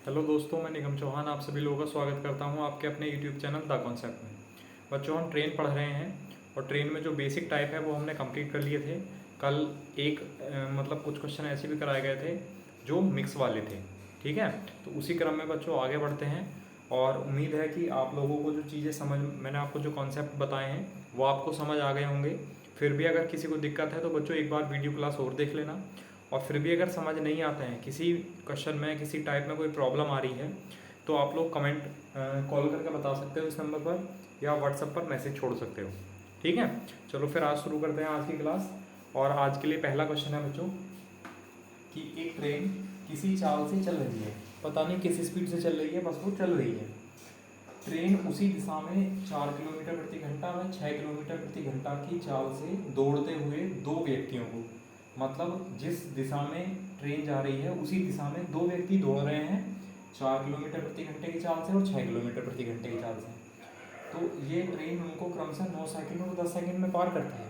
Hello दोस्तों, मैं निगम चौहान आप सभी लोगों का स्वागत करता हूं आपके अपने यूट्यूब चैनल द कॉन्सेप्ट में। बच्चों, हम ट्रेन पढ़ रहे हैं और ट्रेन में जो बेसिक टाइप है वो हमने कंप्लीट कर लिए थे। कल एक मतलब कुछ क्वेश्चन ऐसे भी कराए गए थे जो मिक्स वाले थे। ठीक है, तो उसी क्रम में बच्चों आगे बढ़ते हैं और उम्मीद है कि आप लोगों को जो चीज़ें समझ मैंने आपको जो कॉन्सेप्ट बताए हैं वो आपको समझ आ गए होंगे। फिर भी अगर किसी को दिक्कत है तो बच्चों एक बार वीडियो क्लास और देख लेना। और फिर भी अगर समझ नहीं आता है, किसी क्वेश्चन में किसी टाइप में कोई प्रॉब्लम आ रही है, तो आप लोग कमेंट कॉल करके बता सकते हो इस नंबर पर, या व्हाट्सएप पर मैसेज छोड़ सकते हो। ठीक है, चलो फिर आज शुरू करते हैं आज की क्लास। और आज के लिए पहला क्वेश्चन है बच्चों कि एक ट्रेन किसी चाल से चल रही है, पता नहीं किस स्पीड से चल रही है, बस वो चल रही है। ट्रेन उसी दिशा में 4 किलोमीटर प्रति घंटा व 6 किलोमीटर प्रति घंटा की चाल से दौड़ते हुए दो व्यक्तियों को, मतलब जिस दिशा में ट्रेन जा रही है उसी दिशा में दो व्यक्ति दौड़ रहे हैं 4 किलोमीटर प्रति घंटे की चाल से और 6 किलोमीटर प्रति घंटे की चाल से। तो ये ट्रेन उनको क्रमशः 9 सेकंड और 10 सेकंड में पार करती है।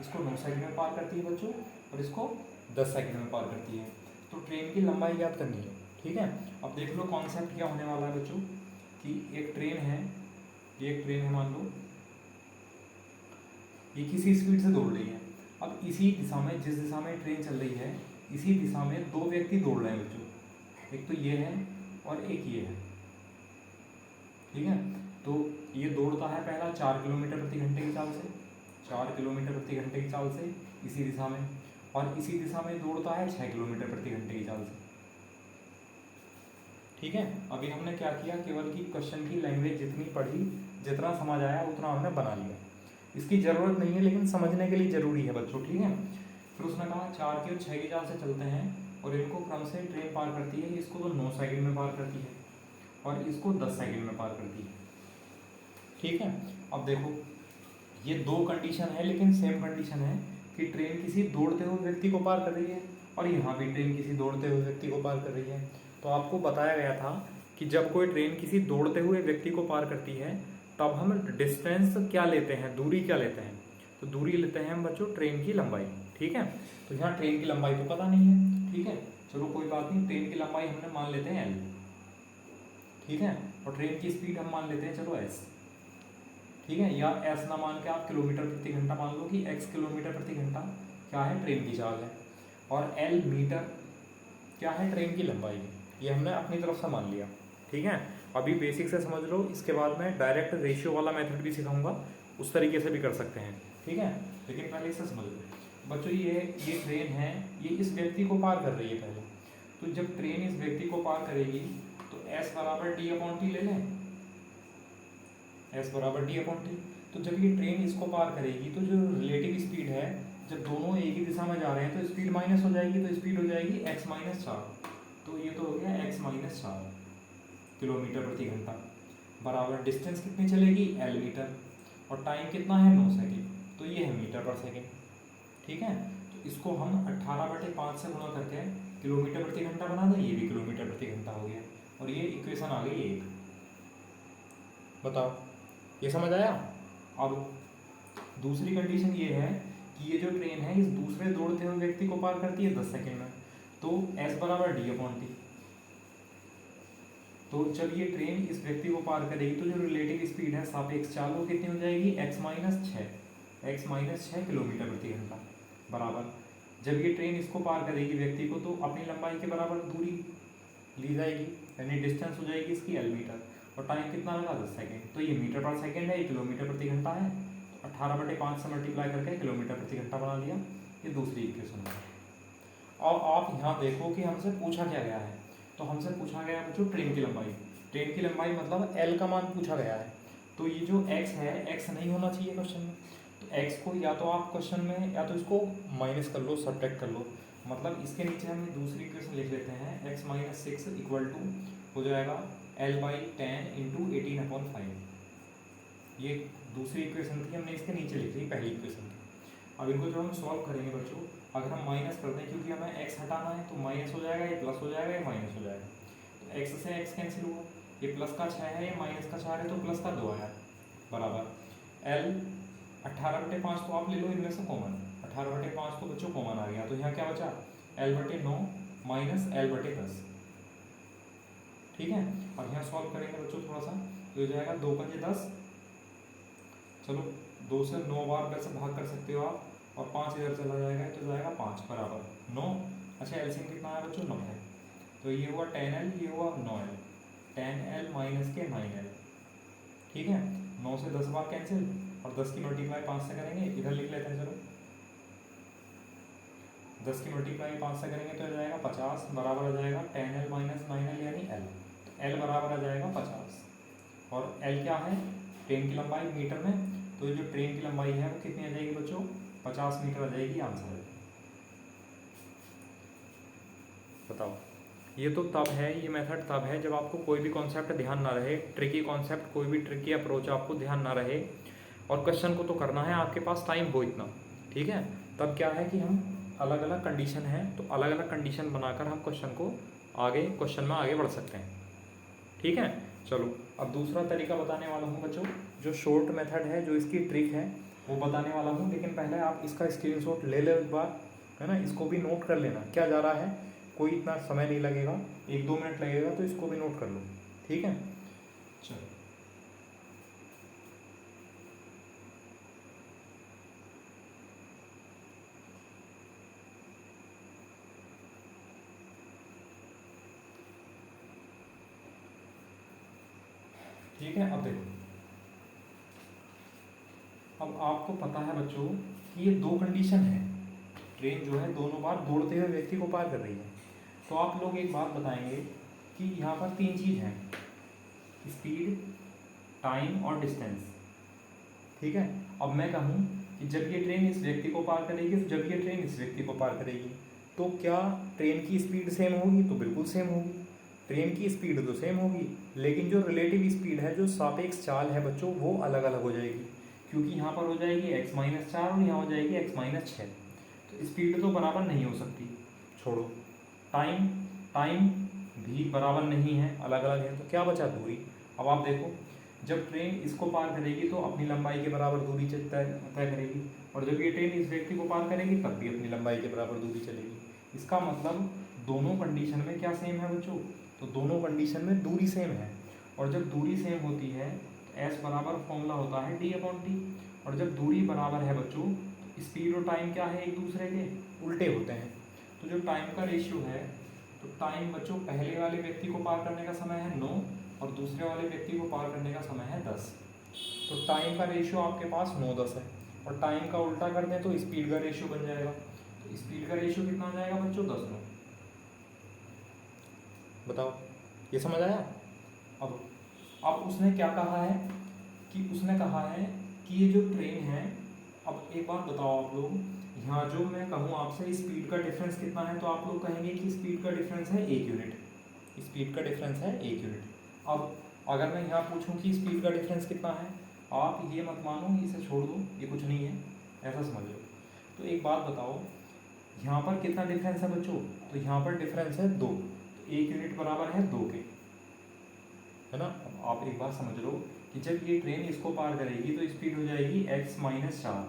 इसको 9 सेकंड में पार करती है बच्चों, और इसको 10 सेकंड में पार करती है। तो ट्रेन की लंबाई ज्ञात करनी है। ठीक है, अब देख लो कॉन्सेप्ट क्या होने वाला है बच्चों कि एक ट्रेन है, ये एक ट्रेन है, मान लो ये किसी स्पीड से दौड़ रही है। अब इसी दिशा में, जिस दिशा में ट्रेन चल रही है, इसी दिशा में दो व्यक्ति दौड़ रहे हैं बच्चों। एक तो ये है और एक ये है। ठीक है, तो ये दौड़ता है पहला 4 किलोमीटर प्रति घंटे की चाल से, 4 किलोमीटर प्रति घंटे की चाल से इसी दिशा में, और इसी दिशा में दौड़ता है 6 किलोमीटर प्रति घंटे की चाल से। ठीक है, अभी हमने क्या किया, केवल कि क्वेश्चन की लैंग्वेज जितनी पढ़ी, जितना समझ आया उतना हमने बना लिया। इसकी ज़रूरत नहीं है लेकिन समझने के लिए ज़रूरी है बच्चों। ठीक है, फिर उसने कहा 4 की और 6 की चाल से चलते हैं और इनको क्रम से ट्रेन पार करती है। इसको तो 9 सेकंड में पार करती है और इसको 10 सेकंड में पार करती है। ठीक है, अब देखो ये दो कंडीशन है लेकिन सेम कंडीशन है कि ट्रेन किसी दौड़ते हुए व्यक्ति को पार कर रही है और यहाँ भी ट्रेन किसी दौड़ते हुए व्यक्ति को पार कर रही है। तो आपको बताया गया था कि जब कोई ट्रेन किसी दौड़ते हुए व्यक्ति को पार करती है तब हम डिस्टेंस क्या लेते हैं, दूरी क्या लेते हैं, तो दूरी लेते हैं हम बच्चों ट्रेन की लंबाई। ठीक है, तो यहाँ ट्रेन की लंबाई तो पता नहीं है। ठीक है, चलो कोई बात नहीं, ट्रेन की लंबाई हमने मान लेते हैं एल। ठीक है, और ट्रेन की स्पीड हम मान लेते हैं चलो एस। ठीक है, या एस ना मान के आप किलोमीटर प्रति घंटा मान लो कि एक्स किलोमीटर प्रति घंटा क्या है, ट्रेन की चाल है, और एल मीटर क्या है, ट्रेन की लंबाई है। ये हमने अपनी तरफ से मान लिया। ठीक है, अभी बेसिक से समझ लो, इसके बाद मैं डायरेक्ट रेशियो वाला मेथड भी सिखाऊंगा, उस तरीके से भी कर सकते हैं। ठीक है, लेकिन पहले इसे समझ लो बच्चों, ये ट्रेन है, ये इस व्यक्ति को पार कर रही है पहले। तो जब ट्रेन इस व्यक्ति को पार करेगी तो एस बराबर डी अपॉन टी ले लें, एस बराबर डी अपॉन टी। तो जब ये ट्रेन इसको पार करेगी तो जो रिलेटिव स्पीड है, जब दोनों एक ही दिशा में जा रहे हैं तो स्पीड माइनस हो जाएगी, तो स्पीड हो जाएगी एक्स माइनस 4। तो ये तो हो गया एक्स माइनस 4 किलोमीटर प्रति घंटा बराबर डिस्टेंस कितनी चलेगी, एल मीटर, और टाइम कितना है 9 सेकेंड, तो ये है मीटर पर सेकेंड। ठीक है, तो इसको हम 18/5 से गुणा करके किलोमीटर प्रति घंटा बना दें, ये भी किलोमीटर प्रति घंटा हो गया, और ये इक्वेशन आ गई एक। बताओ, ये समझ आया। अब दूसरी कंडीशन ये है कि ये जो ट्रेन है इस दूसरे दौड़ते हुए व्यक्ति को पार करती है 10 सेकेंड में, तो एस बराबर डी अपॉन टी। तो जब ये ट्रेन इस व्यक्ति को पार करेगी तो जो रिलेटिव स्पीड है सापेक्ष चाल वो कितनी हो जाएगी, एक्स माइनस छः किलोमीटर प्रति घंटा बराबर, जब ये ट्रेन इसको पार करेगी व्यक्ति को तो अपनी लंबाई के बराबर दूरी ली जाएगी, यानी डिस्टेंस हो जाएगी इसकी एल मीटर, और टाइम कितना लगा 10 सेकेंड, तो ये मीटर पर सेकेंड है, ये किलोमीटर प्रति घंटा है, 18/5 से मल्टीप्लाई करके किलोमीटर प्रति घंटा बना लिया। ये दूसरी इक्वेशन है। और आप यहाँ देखो कि हमसे पूछा क्या गया है, तो हमसे पूछा गया है बच्चों ट्रेन की लंबाई। ट्रेन की लंबाई मतलब एल का मान पूछा गया है, तो ये जो एक्स है, एक्स नहीं होना चाहिए क्वेश्चन में, तो एक्स को या तो आप क्वेश्चन में या तो इसको माइनस कर लो, सब्ट्रैक्ट कर लो, मतलब इसके नीचे हम दूसरी इक्वेशन लिख लेते हैं, एक्स माइनस 6 इक्वल टू हो जाएगा L/10 इंटू 18/5। ये दूसरी इक्वेशन थी, हमने इसके नीचे लिख ली पहली इक्वेशन की। अब इनको जो हम सॉल्व करेंगे बच्चों, अगर हम माइनस कर दें, क्योंकि हमें एक्स हटाना है, तो माइनस हो जाएगा, ये प्लस हो जाएगा, ये माइनस हो जाएगा, तो एक्स से एक्स कैंसिल हुआ, ये प्लस का 6 है, ये माइनस का 4 है, तो प्लस का 2 आया बराबर एल 18/5 तो आप ले लो इनमें से कॉमन, 18/5 तो बच्चों कॉमन आ गया, तो यहाँ क्या बचा L/9 माइनस L/10। ठीक है। और यहाँ सॉल्व करेंगे बच्चों थोड़ा सा, तो हो जाएगा 2 पंजे 10, चलो 2 से 9 बार वैसे भाग कर सकते हो आप, और 5 इधर चला जाएगा तो जाएगा 5 बराबर 9। अच्छा एलसीएम कितना है बच्चों 9 है, तो ये हुआ 10L, ये हुआ 9L, 10L माइनस के 9L, ठीक है। 9 से 10 बार कैंसिल, और 10 की मल्टीप्लाई 5 से करेंगे, इधर लिख लेते हैं चलो, 10 की मल्टीप्लाई 5 से करेंगे तो आ जाएगा 50 बराबर आ जाएगा 10L माइनस 9L यानी L, L बराबर आ जाएगा 50। और L क्या है, ट्रेन की लंबाई मीटर में, तो जो ट्रेन की लंबाई है वो कितनी आ जाएगी बच्चों, 50 मीटर आ जाएगी, आंसर है। बताओ, ये तो तब है, ये मेथड तब है जब आपको कोई भी कॉन्सेप्ट ध्यान ना रहे, ट्रिकी कॉन्सेप्ट, कोई भी ट्रिकी अप्रोच आपको ध्यान ना रहे, और क्वेश्चन को तो करना है, आपके पास टाइम हो इतना, ठीक है। तब क्या है कि हम अलग अलग कंडीशन है, तो अलग अलग कंडीशन बनाकर हम क्वेश्चन को आगे, क्वेश्चन में आगे बढ़ सकते हैं, ठीक है। चलो अब दूसरा तरीका बताने वाला हूँ बच्चों, जो शॉर्ट मेथड है, जो इसकी ट्रिक है वो बताने वाला हूँ, लेकिन पहले आप इसका स्क्रीनशॉट ले लो एक बार, है ना, इसको भी नोट कर लेना, क्या जा रहा है, कोई इतना समय नहीं लगेगा, 1-2 मिनट लगेगा, तो इसको भी नोट कर लो, ठीक है। चलो ठीक है, अब देखो, अब आपको पता है बच्चों कि ये 2 कंडीशन है, ट्रेन जो है दोनों बार दौड़ते हुए व्यक्ति को पार कर रही है, तो आप लोग एक बात बताएंगे कि यहाँ पर 3 चीज़ हैं, स्पीड, टाइम और डिस्टेंस, ठीक है। अब मैं कहूँ कि जब ये ट्रेन इस व्यक्ति को पार करेगी, तो जब ये ट्रेन इस व्यक्ति को पार करेगी, तो क्या ट्रेन की स्पीड सेम होगी, तो बिल्कुल सेम होगी, ट्रेन की स्पीड तो सेम होगी, लेकिन जो रिलेटिव स्पीड है, जो सापेक्ष चाल है बच्चों, वो अलग अलग हो जाएगी, क्योंकि यहाँ पर हो जाएगी x-4 और यहाँ हो जाएगी x-6, तो स्पीड तो बराबर नहीं हो सकती, छोड़ो। टाइम, टाइम भी बराबर नहीं है, अलग अलग है, तो क्या बचा, दूरी। अब आप देखो, जब ट्रेन इसको पार करेगी तो अपनी लंबाई के बराबर दूरी तय करेगी, और जब ये ट्रेन इस व्यक्ति को पार करेगी तब भी अपनी लंबाई के बराबर दूरी चलेगी। इसका मतलब दोनों कंडीशन में क्या सेम है बच्चों, तो दोनों कंडीशन में दूरी सेम है, और जब दूरी सेम होती है तो एस बराबर फॉर्मूला होता है d/t, और जब दूरी बराबर है बच्चों, तो स्पीड और टाइम क्या है, एक दूसरे के उल्टे होते हैं। तो जो टाइम का रेशियो है, तो टाइम बच्चों पहले वाले व्यक्ति को पार करने का समय है 9, और दूसरे वाले व्यक्ति को पार करने का समय है 10, तो टाइम का रेशियो आपके पास 9-10 है, और टाइम का उल्टा कर दें तो स्पीड का रेशियो बन जाएगा, तो स्पीड का रेशियो कितना आ जाएगा बच्चों, 10-9। बताओ, ये समझ आया। अब उसने क्या कहा है, कि उसने कहा है कि ये जो ट्रेन है, अब एक बात बताओ आप लोग, यहाँ जो मैं कहूँ आपसे स्पीड का डिफरेंस कितना है, तो आप लोग कहेंगे कि स्पीड का डिफरेंस है 1 यूनिट, स्पीड का डिफरेंस है 1 यूनिट। अब अगर मैं यहाँ पूछूं कि स्पीड का डिफरेंस कितना है, आप ये मत मानो, इसे छोड़ दो, ये कुछ नहीं है, ऐसा समझ लो। तो एक बात बताओ, यहाँ पर कितना डिफरेंस है बच्चों, तो यहाँ पर डिफरेंस है 2, तो 1 यूनिट बराबर है 2 के, है ना। अब आप एक बात समझ लो कि जब ये ट्रेन इसको पार करेगी तो स्पीड हो जाएगी x-4,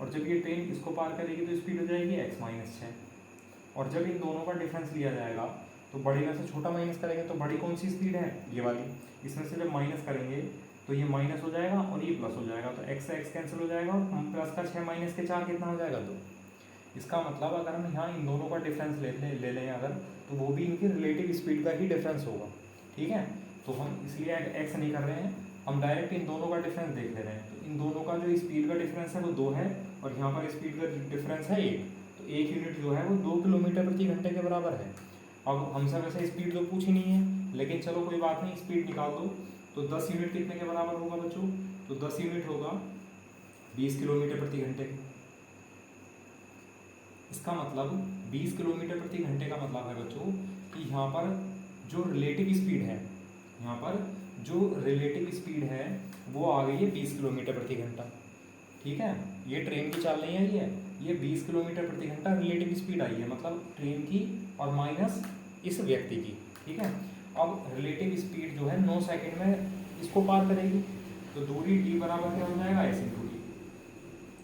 और जब ये ट्रेन इसको पार करेगी तो स्पीड हो जाएगी x-6, और जब इन दोनों का डिफरेंस लिया जाएगा तो बड़ी में से छोटा माइनस करेंगे, तो बड़ी कौन सी स्पीड है, ये वाली, इसमें से जब माइनस करेंगे तो ये माइनस हो जाएगा और ये प्लस हो जाएगा, तो x से x कैंसिल हो जाएगा, और प्लस का 6 माइनस के 4 कितना हो जाएगा, 2। इसका मतलब अगर हम यहाँ इन दोनों का डिफरेंस ले लें अगर, तो वो भी इनकी रिलेटिव स्पीड का ही डिफरेंस होगा, ठीक है। तो हम इसलिए x नहीं कर रहे हैं, हम डायरेक्ट इन दोनों का डिफरेंस देख ले रहे हैं, तो इन दोनों का जो स्पीड का डिफरेंस है वो 2 है, और यहाँ पर स्पीड का डिफरेंस है 1, तो 1 यूनिट जो है वो 2 किलोमीटर प्रति घंटे के बराबर है। अब हमसे वैसे स्पीड तो पूछी नहीं है, लेकिन चलो कोई बात नहीं, स्पीड निकाल दो, तो 10 यूनिट कितने के बराबर होगा बच्चों, तो 10 यूनिट होगा 20 किलोमीटर प्रति घंटे। इसका मतलब 20 किलोमीटर प्रति घंटे का मतलब है बच्चों कि यहाँ पर जो रिलेटिव स्पीड है, यहाँ पर जो रिलेटिव स्पीड है वो आ गई है 20 किलोमीटर प्रति घंटा, ठीक है। ये ट्रेन की चाल नहीं आई है, ये 20 किलोमीटर प्रति घंटा रिलेटिव स्पीड आई है, मतलब ट्रेन की और माइनस इस व्यक्ति की, ठीक है। अब रिलेटिव स्पीड जो है 9 सेकंड में इसको पार करेगी, तो दूरी d बराबर क्या हो जाएगा, ऐसी दूरी,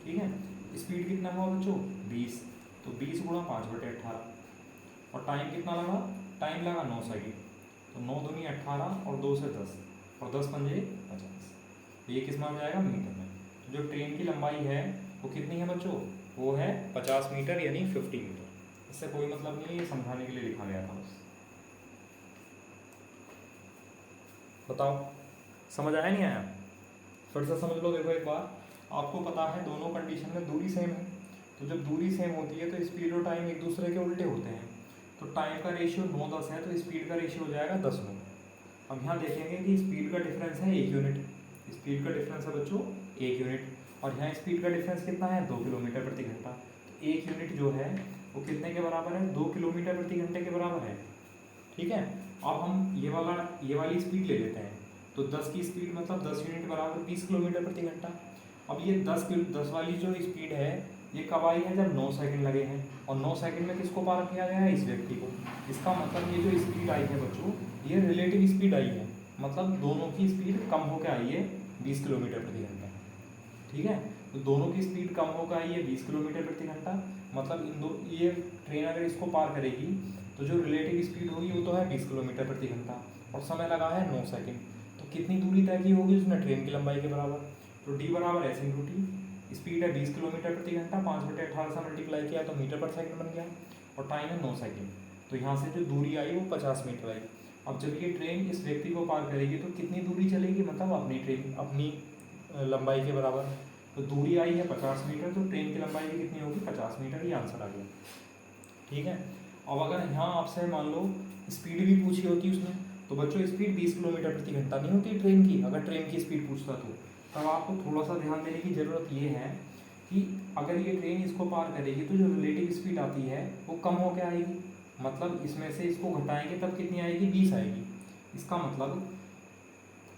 ठीक है। स्पीड कितना हुआ बच्चों, 20, तो 20 गुणा 5/18, और टाइम कितना लगा, टाइम लगा 9 सेकंड, तो 9 दूनी 18 और 2 से 10 और 10 पंजे 50। ये किस में आ जाएगा? मीटर में। तो जो ट्रेन की लंबाई है वो कितनी है बच्चों? वो है 50 मीटर यानी 50 मीटर। इससे कोई मतलब नहीं है, ये समझाने के लिए लिखा गया था बस। बताओ समझ आया नहीं आया? फिर से समझ लो। देखो एक बार, आपको पता है दोनों कंडीशन में दूरी सेम है, तो जब दूरी सेम होती है तो स्पीड और टाइम एक दूसरे के उल्टे होते हैं। तो टाइम का रेशियो 9-10 है तो स्पीड का रेशियो हो जाएगा 10-9। अब यहाँ देखेंगे कि स्पीड का डिफरेंस है 1 यूनिट। स्पीड का डिफरेंस है बच्चों 1 यूनिट, और यहाँ स्पीड का डिफरेंस कितना है? 2 किलोमीटर प्रति घंटा। तो 1 यूनिट जो है वो कितने के बराबर है? 2 किलोमीटर प्रति घंटे के बराबर है। ठीक है, अब हम ये वाली स्पीड ले लेते हैं। तो 10 की स्पीड मतलब 10 यूनिट बराबर 20 किलोमीटर प्रति घंटा। अब ये 10 वाली जो स्पीड है ये कब आई है? जब 9 सेकंड लगे हैं, और 9 सेकंड में किसको पार किया गया है? इस व्यक्ति को। इसका मतलब ये जो स्पीड आई है बच्चों, ये रिलेटिव स्पीड आई है, मतलब दोनों की स्पीड कम होकर आई है 20 किलोमीटर प्रति घंटा। ठीक है, तो दोनों की स्पीड कम होकर आई है 20 किलोमीटर प्रति घंटा, मतलब ये ट्रेन अगर इसको पार करेगी तो जो रिलेटिव स्पीड होगी वो तो है 20 किलोमीटर प्रति घंटा, और समय लगा है 9 सेकंड। तो कितनी दूरी तय की होगी उसने? ट्रेन की लंबाई के बराबर। तो डी बराबर एस इंटू टी। स्पीड है 20 किलोमीटर प्रति घंटा, 5/18 से मल्टीप्लाई किया तो मीटर पर सेकंड बन गया, और टाइम है 9 सेकंड। तो यहाँ से जो दूरी आई वो 50 मीटर आई। अब जब ये ट्रेन इस व्यक्ति को पार करेगी तो कितनी दूरी चलेगी? मतलब अपनी लंबाई के बराबर। तो दूरी आई है 50 मीटर, तो ट्रेन की लंबाई भी कितनी होगी? 50 मीटर। ये आंसर आ गया। ठीक है, अब अगर यहाँ आपसे मान लो स्पीड भी पूछी होती उसने, तो बच्चों स्पीड 20 किलोमीटर प्रति घंटा नहीं होती ट्रेन की, अगर ट्रेन की स्पीड पूछता तो तब आपको थोड़ा सा ध्यान देने की ज़रूरत ये है कि अगर ये ट्रेन इसको पार करेगी तो जो रिलेटिव स्पीड आती है वो कम होकर आएगी, मतलब इसमें से इसको घटाएंगे तब कितनी आएगी? 20 आएगी। इसका मतलब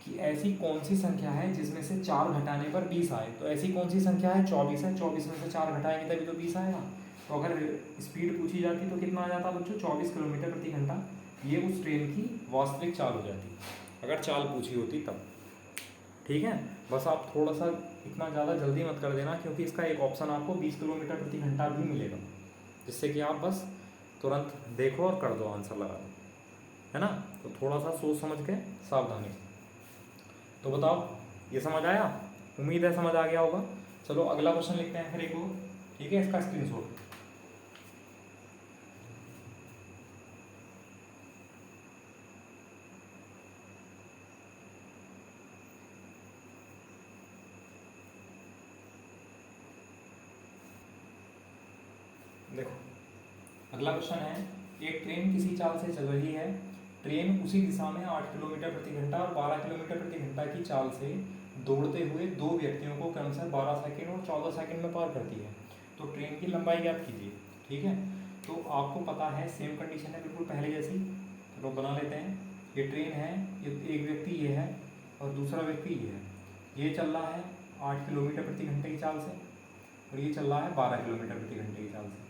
कि ऐसी कौन सी संख्या है जिसमें से 4 घटाने पर 20 आए? तो ऐसी कौन सी संख्या है? 24 है। 24 में से 4 घटाएंगे तभी तो 20 आएगा। तो अगर स्पीड पूछी जाती तो कितना आ जाता बच्चों? 24 किलोमीटर प्रति घंटा। ये उस ट्रेन की वास्तविक चाल हो जाती अगर चाल पूछी होती तब। ठीक है, बस आप थोड़ा सा इतना ज़्यादा जल्दी मत कर देना, क्योंकि इसका एक ऑप्शन आपको 20 किलोमीटर प्रति घंटा भी मिलेगा, जिससे कि आप बस तुरंत देखो और कर दो, आंसर लगा दो, है ना। तो थोड़ा सा सोच समझ के सावधानी से। तो बताओ ये समझ आया? उम्मीद है समझ आ गया होगा। चलो अगला क्वेश्चन लिखते हैं फिर एक और। ठीक है, इसका स्क्रीनशॉट। देखो अगला क्वेश्चन है, एक ट्रेन किसी चाल से चल रही है। ट्रेन उसी दिशा में 8 किलोमीटर प्रति घंटा और 12 किलोमीटर प्रति घंटा की चाल से दौड़ते हुए दो व्यक्तियों को क्रमशः 12 सेकंड और 14 सेकंड में पार करती है। तो ट्रेन की लंबाई ज्ञात कीजिए। ठीक है, तो आपको पता है सेम कंडीशन है बिल्कुल पहले जैसी। तो बना लेते हैं। ये ट्रेन है, ये एक व्यक्ति ये है और दूसरा व्यक्ति ये है। ये चल रहा है 8 किलोमीटर प्रति घंटे की चाल से, और ये चल रहा है 12 किलोमीटर प्रति घंटे की चाल से।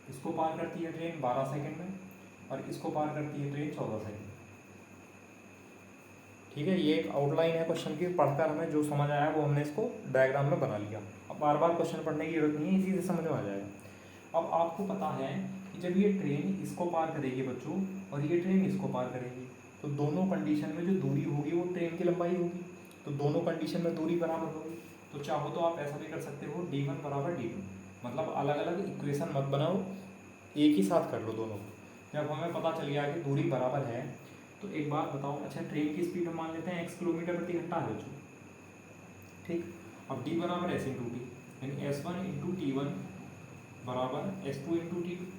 इसको पार करती है ट्रेन 12 सेकंड में, और इसको पार करती है ट्रेन 14 सेकंड। ठीक है, ये एक आउटलाइन है क्वेश्चन की, पढ़कर हमें जो समझ आया वो हमने इसको डायग्राम में बना लिया। अब बार बार क्वेश्चन पढ़ने की जरूरत नहीं है, इसी से समझ में आ जाएगा। अब आपको पता है कि जब ये ट्रेन इसको पार करेगी बच्चों, और ये ट्रेन इसको पार करेगी, तो दोनों कंडीशन में जो दूरी होगी वो ट्रेन की लंबाई होगी। तो दोनों कंडीशन में दूरी बराबर होगी। तो चाहो तो आप ऐसा भी कर सकते हो, d1 बराबर d2, मतलब अलग अलग इक्वेशन मत बनाओ, एक ही साथ कर लो दोनों। जब हमें पता चल गया कि दूरी बराबर है, तो एक बात बताओ, अच्छा ट्रेन की स्पीड हम मान लेते हैं x किलोमीटर प्रति घंटा है बच्चों। ठीक, अब d बराबर s इंटू टी, यानी s1 इंटू टी1 बराबर s2 इंटू टी2।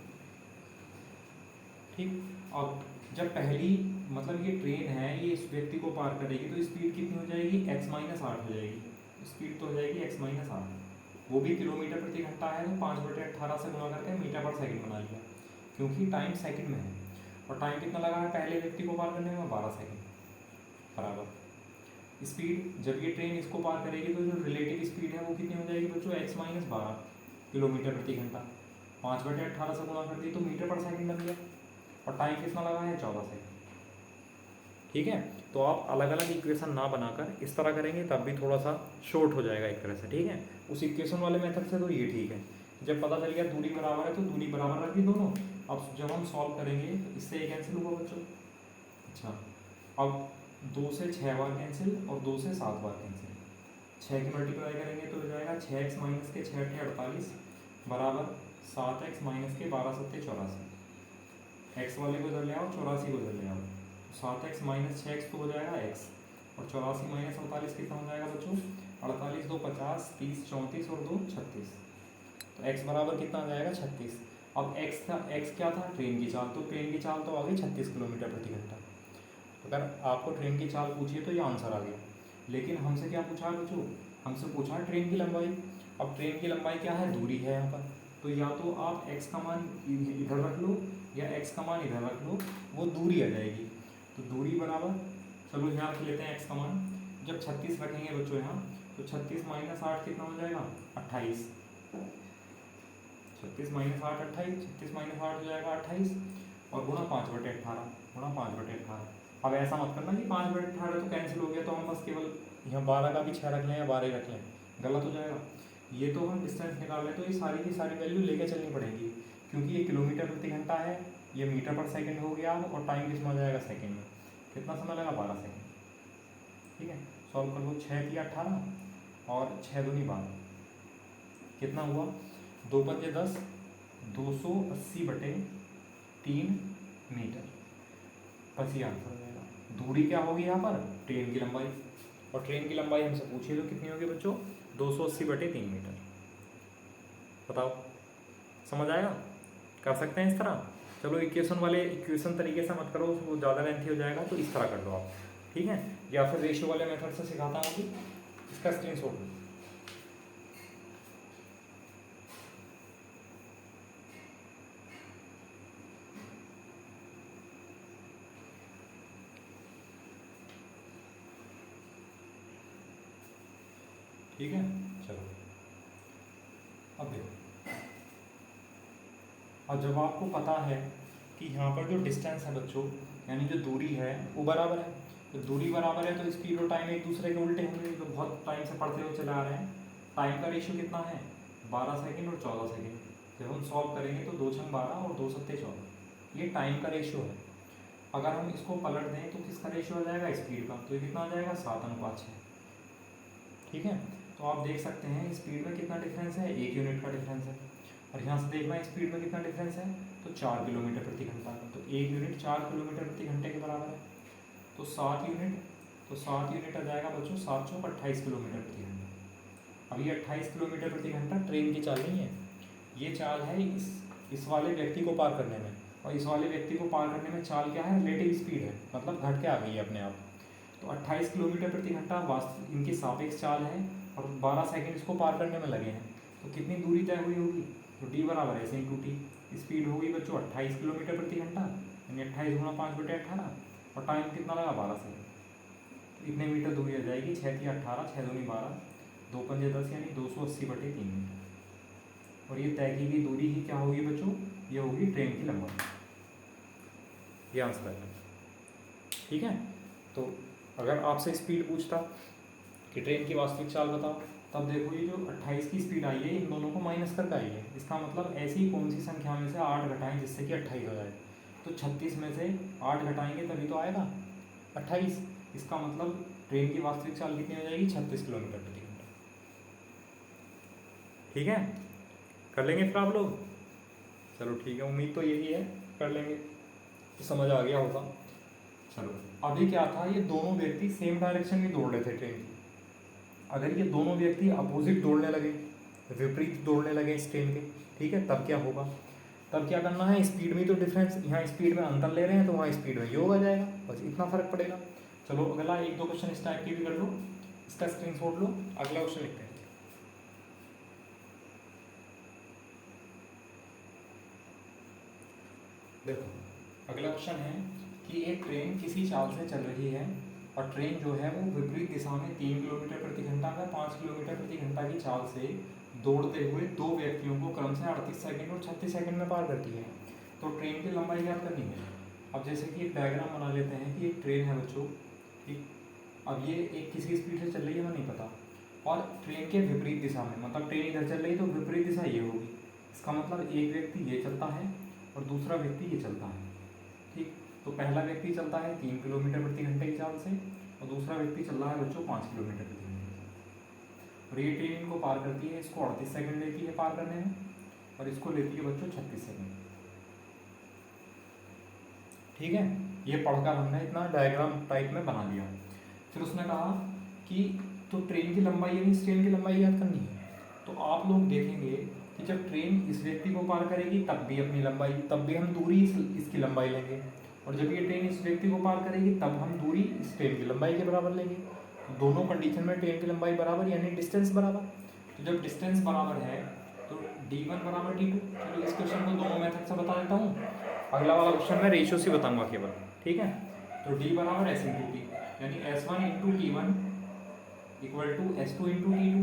ठीक, अब जब पहली मतलब ये ट्रेन है, ये इस व्यक्ति को पार करेगी तो स्पीड कितनी हो जाएगी? x-8 हो जाएगी। स्पीड तो हो जाएगी x-8, वो भी किलोमीटर प्रति घंटा है, तो 5/18 से गुणा करके मीटर पर सेकंड बना लिया, क्योंकि टाइम सेकंड में है। और टाइम कितना लगा है पहले व्यक्ति को पार करने में? 12 सेकंड बराबर। स्पीड जब ये ट्रेन इसको पार करेगी तो जो रिलेटिव स्पीड है वो कितनी हो जाएगी बच्चों? x-12 किलोमीटर प्रति घंटा। 5/18 से गुणा कर दी तो मीटर पर सेकंड बन गया, और टाइम कितना लगा है? 14 सेकंड। ठीक है, तो आप अलग अलग इक्वेशन ना बनाकर इस तरह करेंगे तब भी थोड़ा सा शॉर्ट हो जाएगा एक तरह से। ठीक है, उस इक्वेशन वाले मेथड से तो ये ठीक है। जब पता चल गया दूरी बराबर है तो दूरी बराबर रख दी दोनों। अब जब हम सॉल्व करेंगे तो इससे ये कैंसिल होगा बच्चों, अच्छा, अब 2 से 6 बार कैंसिल और 2 से 7 बार कैंसिल। 6 की मल्टीप्लाई करेंगे तो हो जाएगा 6x माइनस के 6 अट्ठे 48 बराबर 7x माइनस के 12 सत्ते 84। एक्स वाले को इधर ले आओ, 84 को इधर ले आओ। 7x माइनस 6x तो हो जाएगा x, और 84 माइनस 48 कितना हो जाएगा बच्चों? 48 2 50, 30 34 और 2 36। तो x बराबर कितना आ जाएगा? 36। अब x क्या था? ट्रेन की चाल। तो ट्रेन की चाल तो आ गई 36 किलोमीटर प्रति घंटा। अगर आपको ट्रेन की चाल पूछिए तो ये आंसर आ गया। लेकिन हमसे क्या पूछा है बच्चों? हमसे पूछा है ट्रेन की लंबाई। अब ट्रेन की लंबाई क्या है? दूरी है यहाँ पर। तो या तो आप x का मान इधर रख लो या x का मान इधर रख लो, वो दूरी आ जाएगी। तो दूरी बराबर, चलो यहाँ रख लेते हैं x का मान। जब 36 रखेंगे बच्चों यहाँ, तो 36 माइनस 8 कितना हो जाएगा? 28। 36 माइनस 8 28, 36 माइनस 8 हो जाएगा 28 और गुणा 5/18, गुणा 5/18। अब ऐसा मत करना कि 5/18 तो कैंसिल हो गया तो हम बस केवल यहाँ 12 का भी 6 रख लें या 12 रख लें, गलत हो जाएगा। ये तो हम डिस्टेंस निकाल लें तो ये सारी की सारी वैल्यू लेके चलनी पड़ेगी, क्योंकि ये किलोमीटर प्रति घंटा है, ये मीटर पर सेकंड हो गया और टाइम किसमें आ जाएगा? सेकंड में। कितना समय लगा? 12 सेकंड। ठीक है, सॉल्व कर लो। 6 की 18 और 6 दूनी 12, कितना हुआ? 2 पंजे 10, 280/3 मीटर। बस ये आंसर हो जाएगा। दूरी क्या होगी यहाँ पर? ट्रेन की लंबाई। और ट्रेन की लंबाई हमसे पूछिए तो कितनी होगी बच्चों? 280/3 मीटर। बताओ, समझ आएगा? कर सकते हैं इस तरह। चलो इक्वेशन तरीके से मत करो, वो ज़्यादा लेंथी हो जाएगा, तो इस तरह कर लो आप। ठीक है, या फिर रेशियो वाले मेथड से सिखाता हूँ कि इसका स्क्रीनशॉट लो। ठीक है, चलो अब देखो। अब जब आपको पता है कि यहाँ पर जो डिस्टेंस है बच्चों, यानी जो दूरी है वो बराबर है, तो दूरी बराबर है तो स्पीड और टाइम एक दूसरे के उल्टे होंगे, तो बहुत टाइम से पढ़ते हुए चले आ रहे हैं। टाइम का रेशियो कितना है? 12 सेकंड और 14 सेकंड। जब हम सॉल्व करेंगे तो 2 छंग 12 और 2 सत्ते 14, ये टाइम का रेशियो है। अगर हम इसको पलट दें तो किसका रेशियो आ जाएगा? स्पीड का। तो ये कितना आ जाएगा? 7:6। ठीक है, तो आप देख सकते हैं स्पीड में कितना डिफरेंस है? 1 यूनिट का डिफरेंस है। और यहाँ से देखना है स्पीड में कितना डिफरेंस है, तो 4 किलोमीटर प्रति घंटा का। तो 1 यूनिट 4 किलोमीटर प्रति घंटे के बराबर है। तो 7 यूनिट, तो 7 यूनिट आ जाएगा बच्चों 7 चौक 28 किलोमीटर प्रति घंटा। अब ये 28 किलोमीटर प्रति घंटा ट्रेन की चाल नहीं है, ये चाल है इस वाले व्यक्ति को पार करने में, और इस वाले व्यक्ति को पार करने में चाल क्या है? रिलेटिव स्पीड है, मतलब घट के आ गई है अपने आप। तो 28 किलोमीटर प्रति घंटा वास्तव इनकी सापेक्ष चाल है, और 12 सेकंड इसको पार करने में लगे हैं। तो कितनी दूरी तय हुई होगी? तो डी बराबर है × टी। स्पीड होगी बच्चों 28 किलोमीटर प्रति घंटा, यानी 28 गुणा 5/18, और टाइम कितना लगा? 12 सेकंड। इतने मीटर दूरी आ जाएगी। 6 की 18, 6 दूनी 12, 2 पंजे 10, यानी 280/3 मीटर। और ये तय की गई दूरी ही क्या होगी बच्चों? ये होगी ट्रेन की लंबाई। ये आंसर है। ठीक है, तो अगर आपसे स्पीड पूछता कि ट्रेन की वास्तविक चाल बताओ, तब देखो ये जो 28 की स्पीड आई है इन दोनों को माइनस करके आई है। इसका मतलब ऐसी कौन सी संख्या में से 8 घटाएं जिससे कि 28 हो जाए? तो 36 में से 8 घटाएंगे तभी तो आएगा 28। इसका मतलब ट्रेन की वास्तविक चाल कितनी हो जाएगी? 36 किलोमीटर प्रति घंटा। ठीक है, कर लेंगे फिर आप लोग? चलो ठीक है, उम्मीद तो यही है कर लेंगे, तो समझ आ गया होगा। चलो, अभी क्या था, ये दोनों व्यक्ति सेम डायरेक्शन में दौड़ रहे थे ट्रेन की। अगर ये दोनों व्यक्ति अपोजिट दौड़ने लगे, विपरीत दौड़ने लगे इस ट्रेन के, ठीक है, तब क्या होगा? तब क्या करना है? स्पीड में तो डिफरेंस, यहाँ स्पीड में अंतर ले रहे हैं तो वहाँ स्पीड में योग आ जाएगा, बस इतना फर्क पड़ेगा। चलो अगला 1-2 क्वेश्चन इस टाइप की भी कर लो, इसका स्क्रीनशॉट लो। अगला क्वेश्चन लिखते हैं। देखो अगला क्वेश्चन है कि एक ट्रेन किसी चाल से चल रही है, और ट्रेन जो है वो विपरीत दिशा में 3 किलोमीटर प्रति घंटा का 5 किलोमीटर प्रति घंटा की चाल से दौड़ते हुए दो व्यक्तियों को क्रम से 38 सेकंड और 36 सेकंड में पार करती है। तो ट्रेन की लंबाई ज्ञात करनी है। अब जैसे कि एक डायग्राम बना लेते हैं कि एक ट्रेन है बच्चों, ठीक। अब ये एक किसी स्पीड से चल रही है, हमें नहीं पता, और ट्रेन के विपरीत दिशा में, मतलब ट्रेन इधर चल रही है तो विपरीत दिशा ये होगी। इसका मतलब एक व्यक्ति ये चलता है और दूसरा व्यक्ति ये चलता है, ठीक। तो पहला व्यक्ति चलता है 3 किलोमीटर प्रति घंटे की चाल से और दूसरा व्यक्ति चल रहा है बच्चों 5 किलोमीटर प्रति घंटे। और ये ट्रेन इनको पार करती है, इसको 38 सेकंड लेती है पार करने में और इसको लेती है बच्चों 36 सेकंड। ठीक है, ये पढ़कर हमने इतना डायग्राम टाइप में बना लिया। फिर उसने कहा कि तो ट्रेन की लंबाई यानी इस ट्रेन की लंबाई याद करनी है। तो आप लोग देखेंगे कि जब ट्रेन इस व्यक्ति को पार करेगी तब भी अपनी लंबाई, तब भी हम दूरी इसकी लंबाई लेंगे, और जब ये ट्रेन इस व्यक्ति को पार करेगी तब हम दूरी इस ट्रेन की लंबाई के बराबर लेंगे। दोनों कंडीशन में ट्रेन की लंबाई बराबर यानी डिस्टेंस बराबर। तो जब डिस्टेंस बराबर है तो d1 बराबर d2। चलो इस क्वेश्चन को दोनों मेथड से बता देता हूँ। अगला वाला क्वेश्चन मैं रेशियो से बताऊंगा केवल, ठीक है। तो d बराबर s इंटू टी, यानी s1 into t1 equal to s2 into t2।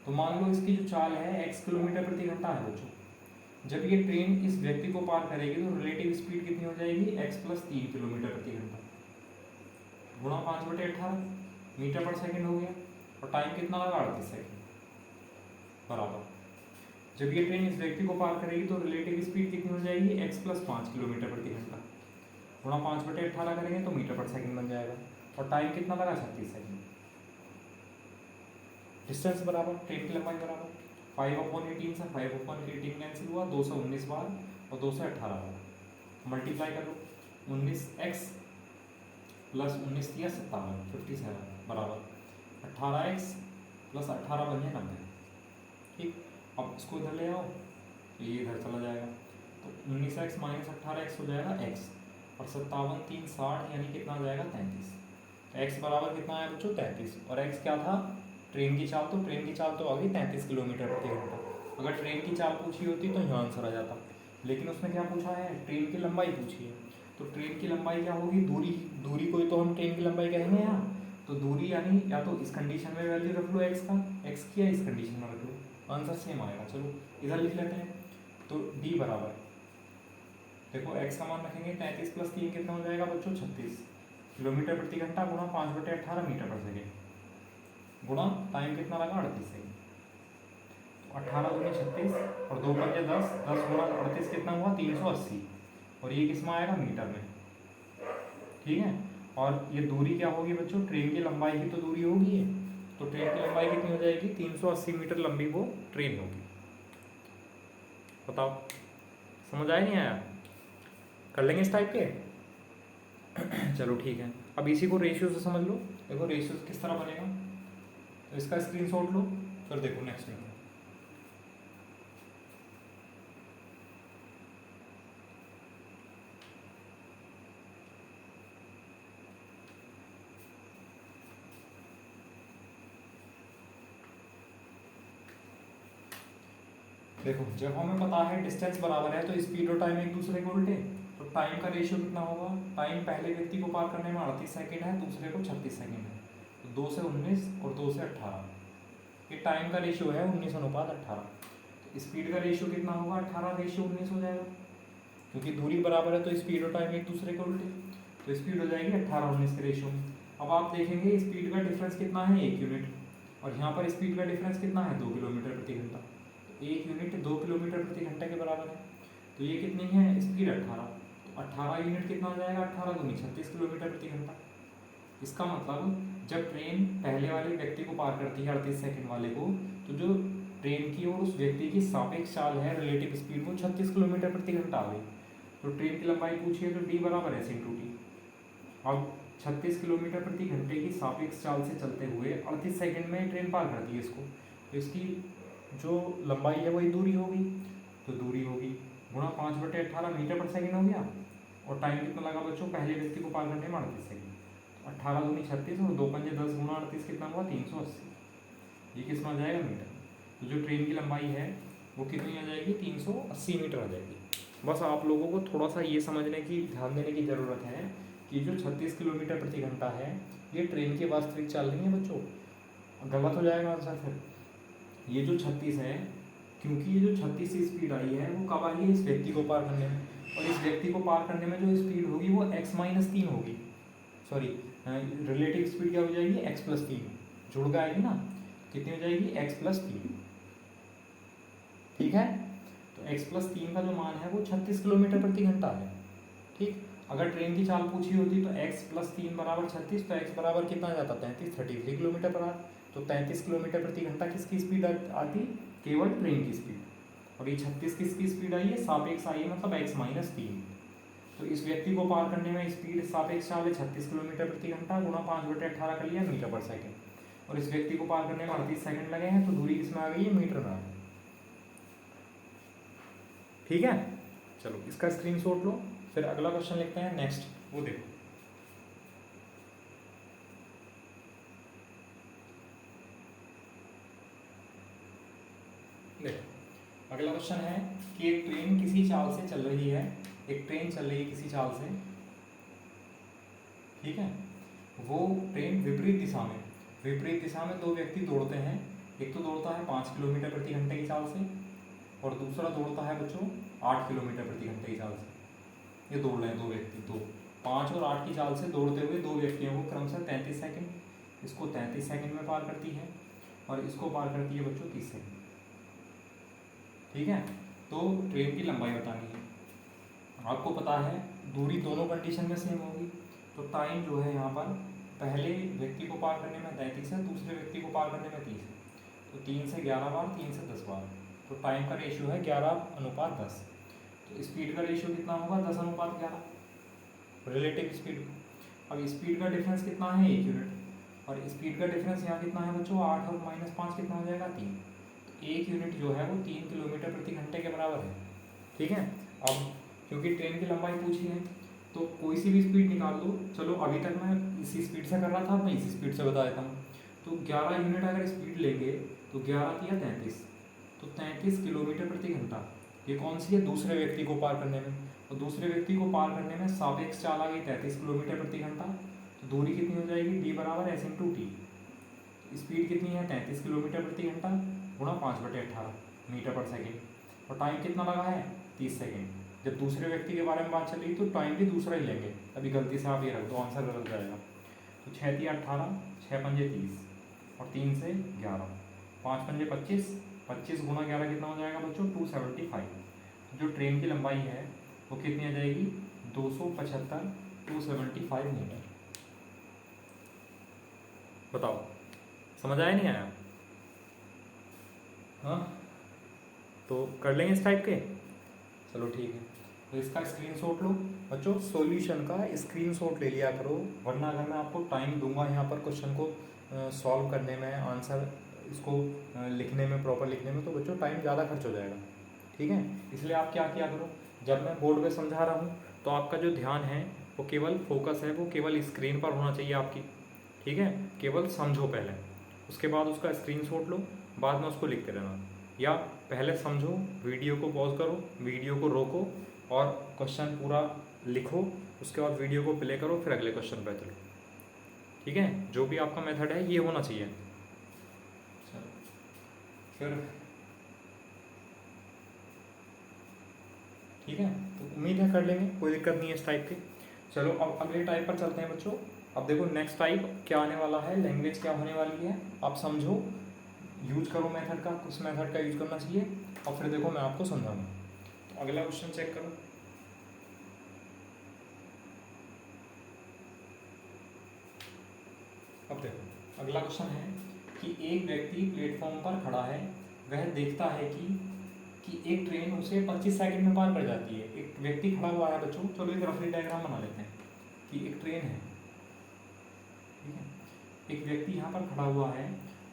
तो मान लो इसकी जो चाल है x किलोमीटर प्रति घंटा है बच्चों। जब ये ट्रेन इस व्यक्ति को पार करेगी तो रिलेटिव स्पीड कितनी हो जाएगी, x प्लस 3 किलोमीटर प्रति घंटा गुणा 5/18 मीटर पर सेकंड हो गया। और टाइम कितना लगा, 38 सेकंड बराबर। जब ये ट्रेन इस व्यक्ति को पार करेगी तो रिलेटिव स्पीड कितनी हो जाएगी, x प्लस 5 किलोमीटर प्रति घंटा गुणा 5/18 करेंगे तो मीटर पर सेकंड बन जाएगा। और टाइम कितना लगा, 36 सेकंड। डिस्टेंस बराबर, ट्रेन की लंबाई बराबर 5/18 से 5/18 कैंसिल हुआ, 219 बार और 218 बार मल्टीप्लाई कर लो। 19x प्लस 19 दिया 57 बराबर 18x प्लस 18 बन गया 90। ठीक, अब इसको इधर ले आओ तो ये इधर चला जाएगा। तो 19x माइनस 18x हो जाएगा x और 57 3 60 यानी कितना आ जाएगा 33। x बराबर कितना आया बच्चों, 33। और x क्या था, ट्रेन की चाल। तो ट्रेन की चाल तो आ गई 33 किलोमीटर प्रति घंटा। अगर ट्रेन की चाल पूछी होती तो यहाँ आंसर आ जाता, लेकिन उसने क्या पूछा है, ट्रेन की लंबाई पूछी है। तो ट्रेन की लंबाई क्या होगी, दूरी को ही तो हम ट्रेन की लंबाई कहेंगे यहाँ। तो दूरी यानी या तो इस कंडीशन में वैल्यू रख लो x का, x की, या इस कंडीशन में रख लो, आंसर सेम आएगा। चलो इधर लिख लेते हैं। तो d बराबर देखो x का मान रखेंगे 33 प्लस 3 कितना हो जाएगा बच्चों, 36 किलोमीटर प्रति घंटा गुणा 5/18 मीटर पर सेकेंड गुणा टाइम कितना लगा, 38 सेकंड। तो 18 दूनी 36 और 2 पंजे 10, 10 गुणा 38 कितना हुआ, 380। और ये किस में आएगा, मीटर में। ठीक है, और ये दूरी क्या होगी बच्चों, ट्रेन की लंबाई की तो दूरी होगी ये। तो ट्रेन की लंबाई कितनी हो जाएगी, 380 मीटर लंबी वो ट्रेन होगी। बताओ समझ आया नहीं आया, कर लेंगे इस टाइप के। चलो ठीक है, अब इसी को रेशियो से समझ लो। देखो रेशियो किस तरह बनेगा, तो इसका स्क्रीनशॉट लो, फिर देखो नेक्स्ट में। देखो जब हमें पता है डिस्टेंस बराबर है तो स्पीड और टाइम एक दूसरे को उल्टे। तो टाइम का रेशियो कितना होगा, टाइम पहले व्यक्ति को पार करने में 38 सेकंड है, दूसरे को 36 सेकंड है। तो 2 से 19 और 2 से 18, ये टाइम का रेशियो है 19:18। तो स्पीड का रेशियो कितना होगा, 18:19 हो जाएगा, क्योंकि दूरी बराबर है तो स्पीड और टाइम एक दूसरे को उल्टे। तो स्पीड हो जाएगी 18:19 के रेशियो में। अब आप देखेंगे स्पीड का डिफरेंस कितना है, 1 यूनिट, और यहाँ पर स्पीड का डिफरेंस कितना है, 2 किलोमीटर प्रति घंटा। 1 यूनिट 2 किलोमीटर प्रति घंटे के बराबर है। तो ये कितनी है, स्पीड 18। तो 18 यूनिट कितना हो जाएगा, 18 दूनी 36 किलोमीटर प्रति घंटा। इसका मतलब जब ट्रेन पहले वाले व्यक्ति को पार करती है 38 सेकंड वाले को, तो जो ट्रेन की और उस व्यक्ति की सापेक्ष चाल है, रिलेटिव स्पीड, वो 36 किलोमीटर प्रति घंटा आ गई। तो ट्रेन की लंबाई पूछी है तो d बराबर है s इंटू टी। अब 36 किलोमीटर प्रति घंटे की सापेक्ष चाल से चलते हुए 38 सेकंड में ट्रेन पार करती है इसको, तो इसकी जो लंबाई है वही दूरी होगी। तो दूरी होगी गुणा 5/18 मीटर पर सेकंड हो गया। और टाइम कितना लगा बच्चों, पहले व्यक्ति को पार करने में 38 सेकंड। 18 दूनी 36 और 2 पंजे 10 गुणा 38 कितना हुआ, 380। ये किस में आ जाएगा, मीटर। तो जो ट्रेन की लंबाई है वो कितनी आ जाएगी, 380 मीटर आ जाएगी। बस आप लोगों को थोड़ा सा ये समझने की, ध्यान देने की ज़रूरत है कि जो 36 किलोमीटर प्रति घंटा है ये ट्रेन की वास्तविक चाल नहीं है बच्चों, गलत हो जाएगा आंसर फिर। ये जो 36 है, क्योंकि ये जो 36 की स्पीड आई है वो कब आई है, इस व्यक्ति को पार करने में, और इस व्यक्ति को पार करने में जो स्पीड होगी वो x-3 होगी। सॉरी, रिलेटिव स्पीड क्या हो जाएगी, x+3 जुड़ के आएगी ना, कितनी हो जाएगी, x+3। ठीक है, तो x+3 का जो मान है वो 36 किलोमीटर प्रति घंटा है। ठीक। अगर ट्रेन की चाल पूछी होती तो x + 3 = 36, तो x बराबर कितना आ जाता 33 किलोमीटर पर आवर। तो 33 किलोमीटर प्रति घंटा किसकी स्पीड आती, केवल ट्रेन की स्पीड। और ये 36 किसकी स्पीड आई है, सापेक्ष आई है, मतलब x - 3। तो इस व्यक्ति को पार करने में स्पीड सापेक्ष चाल है 36 किलोमीटर प्रति घंटा गुणा 5/18 कर लिया मीटर पर सेकंड। और इस व्यक्ति को पार करने में 38 सेकंड लगे हैं, तो दूरी किसमें आ गई है, मीटर में आ गई। ठीक है, चलो इसका स्क्रीनशॉट लो। फिर अगला क्वेश्चन लिखते हैं नेक्स्ट, वो देखो। देखो अगला क्वेश्चन है कि एक ट्रेन किसी चाल से चल रही है, एक ट्रेन चल रही है किसी चाल से, ठीक है। वो ट्रेन विपरीत दिशा में दो व्यक्ति दौड़ते हैं। एक तो दौड़ता है 5 किलोमीटर प्रति घंटे की चाल से, और दूसरा दौड़ता है बच्चों 8 किलोमीटर प्रति घंटे की चाल से। ये दौड़ रहे हैं दो व्यक्ति, दो 5 और 8 की चाल से दौड़ते हुए दो व्यक्तियों को क्रमशः 33 सेकंड, इसको 33 सेकंड में पार करती है और इसको पार करती है बच्चों 30 सेकंड। ठीक है, तो ट्रेन की लंबाई बतानी है। आपको पता है दूरी दोनों कंडीशन में सेम होगी, तो टाइम जो है यहाँ पर पहले व्यक्ति को पार करने में 33 है, दूसरे व्यक्ति को पार करने में 30 है। तो 3 से 11 बार, 3 से 10 बार, तो टाइम का रेशियो है 11:10। तो स्पीड का रेशियो कितना होगा, 10:11 रिलेटिव स्पीड। अब स्पीड का डिफरेंस कितना है, 1 यूनिट। और स्पीड का डिफरेंस यहाँ कितना है बच्चों, 8 और -5 कितना हो जाएगा, 3। तो 1 यूनिट जो है वो 3 किलोमीटर प्रति घंटे के बराबर है। ठीक है, अब क्योंकि ट्रेन की लंबाई पूछी है तो कोई सी भी स्पीड निकाल लो। चलो अभी तक मैं इसी स्पीड से कर रहा था, मैं इसी स्पीड से बता देता हूँ। तो 11 यूनिट अगर स्पीड लेंगे तो 11 या 33, तो 33 किलोमीटर प्रति घंटा। ये कौन सी है, दूसरे व्यक्ति को पार करने में। और दूसरे व्यक्ति को पार करने में सापेक्ष चाल आ गई 33 किलोमीटर प्रति घंटा। तो दूरी कितनी हो जाएगी, d = s/t। स्पीड कितनी है, 33 किलोमीटर प्रति घंटा गुणा 5/18 मीटर पर सेकेंड। और टाइम कितना लगा है, 30 सेकेंड। जब दूसरे व्यक्ति के बारे में बात चल रही तो टाइम भी दूसरा ही लेंगे, अभी गलती से आप ये रख दो, आंसर गलत जाएगा। तो 6 × 18, 6 × 5 = 30 और 3 से 11, 5 × 5 = 25, 25 × 11 कितना हो जाएगा बच्चों, 275। जो ट्रेन की लंबाई है वो कितनी आ जाएगी, 275 मीटर। बताओ समझ आया नहीं आया, हाँ तो कर लेंगे इस टाइप के। चलो ठीक है, तो इसका स्क्रीनशॉट लो बच्चों, सॉल्यूशन का स्क्रीनशॉट ले लिया करो, वरना अगर मैं आपको टाइम दूंगा यहाँ पर क्वेश्चन को सॉल्व करने में, आंसर इसको लिखने में, प्रॉपर लिखने में, तो बच्चों टाइम ज़्यादा खर्च हो जाएगा। ठीक है, इसलिए आप क्या किया करो, जब मैं बोर्ड पे समझा रहा हूँ तो आपका जो ध्यान है वो केवल फोकस है वो केवल स्क्रीन पर होना चाहिए आपकी। ठीक है, केवल समझो पहले, उसके बाद उसका स्क्रीनशॉट लो, बाद में उसको लिखते रहना। या पहले समझो, वीडियो को पॉज करो, वीडियो को रोको और क्वेश्चन पूरा लिखो, उसके बाद वीडियो को प्ले करो, फिर अगले क्वेश्चन पे चलो। ठीक है, जो भी आपका मेथड है ये होना चाहिए। फिर ठीक है, तो उम्मीद है कर लेंगे, कोई दिक्कत नहीं है इस टाइप की। चलो अब अगले टाइप पर चलते हैं बच्चों। अब देखो नेक्स्ट टाइप क्या आने वाला है, लैंग्वेज क्या होने वाली है, आप समझो, यूज करो मेथड का, कुछ मेथड का यूज करना चाहिए, और फिर देखो मैं आपको समझाऊंगा। तो अगला क्वेश्चन चेक करो। अब देखो अगला क्वेश्चन है कि एक व्यक्ति प्लेटफॉर्म पर खड़ा है, वह देखता है कि एक ट्रेन उसे 25 सेकंड में पार कर जाती है। एक व्यक्ति खड़ा हुआ है बच्चों, चलो एक रफली डायग्राम बना लेते हैं कि एक ट्रेन है, ठीक है, एक व्यक्ति यहाँ पर खड़ा हुआ है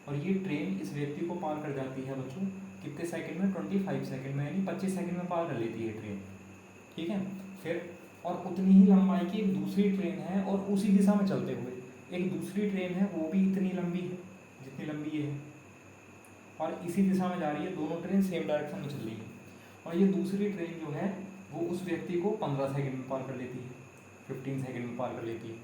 और ये ट्रेन इस व्यक्ति को पार कर जाती है बच्चों कितने सेकंड में, 25 सेकंड में, यानी 25 सेकंड में पार कर लेती है ट्रेन। ठीक है, फिर और उतनी ही लंबाई की एक दूसरी ट्रेन है और उसी दिशा में चलते हुए एक दूसरी ट्रेन है, वो भी इतनी लंबी है जितनी लंबी ये है, और इसी दिशा में जा रही है, दोनों ट्रेन सेम डायरेक्शन में चल रही है। और ये दूसरी ट्रेन जो है वो उस व्यक्ति को 15 सेकंड में पार कर लेती है, 15 सेकंड में पार कर लेती है।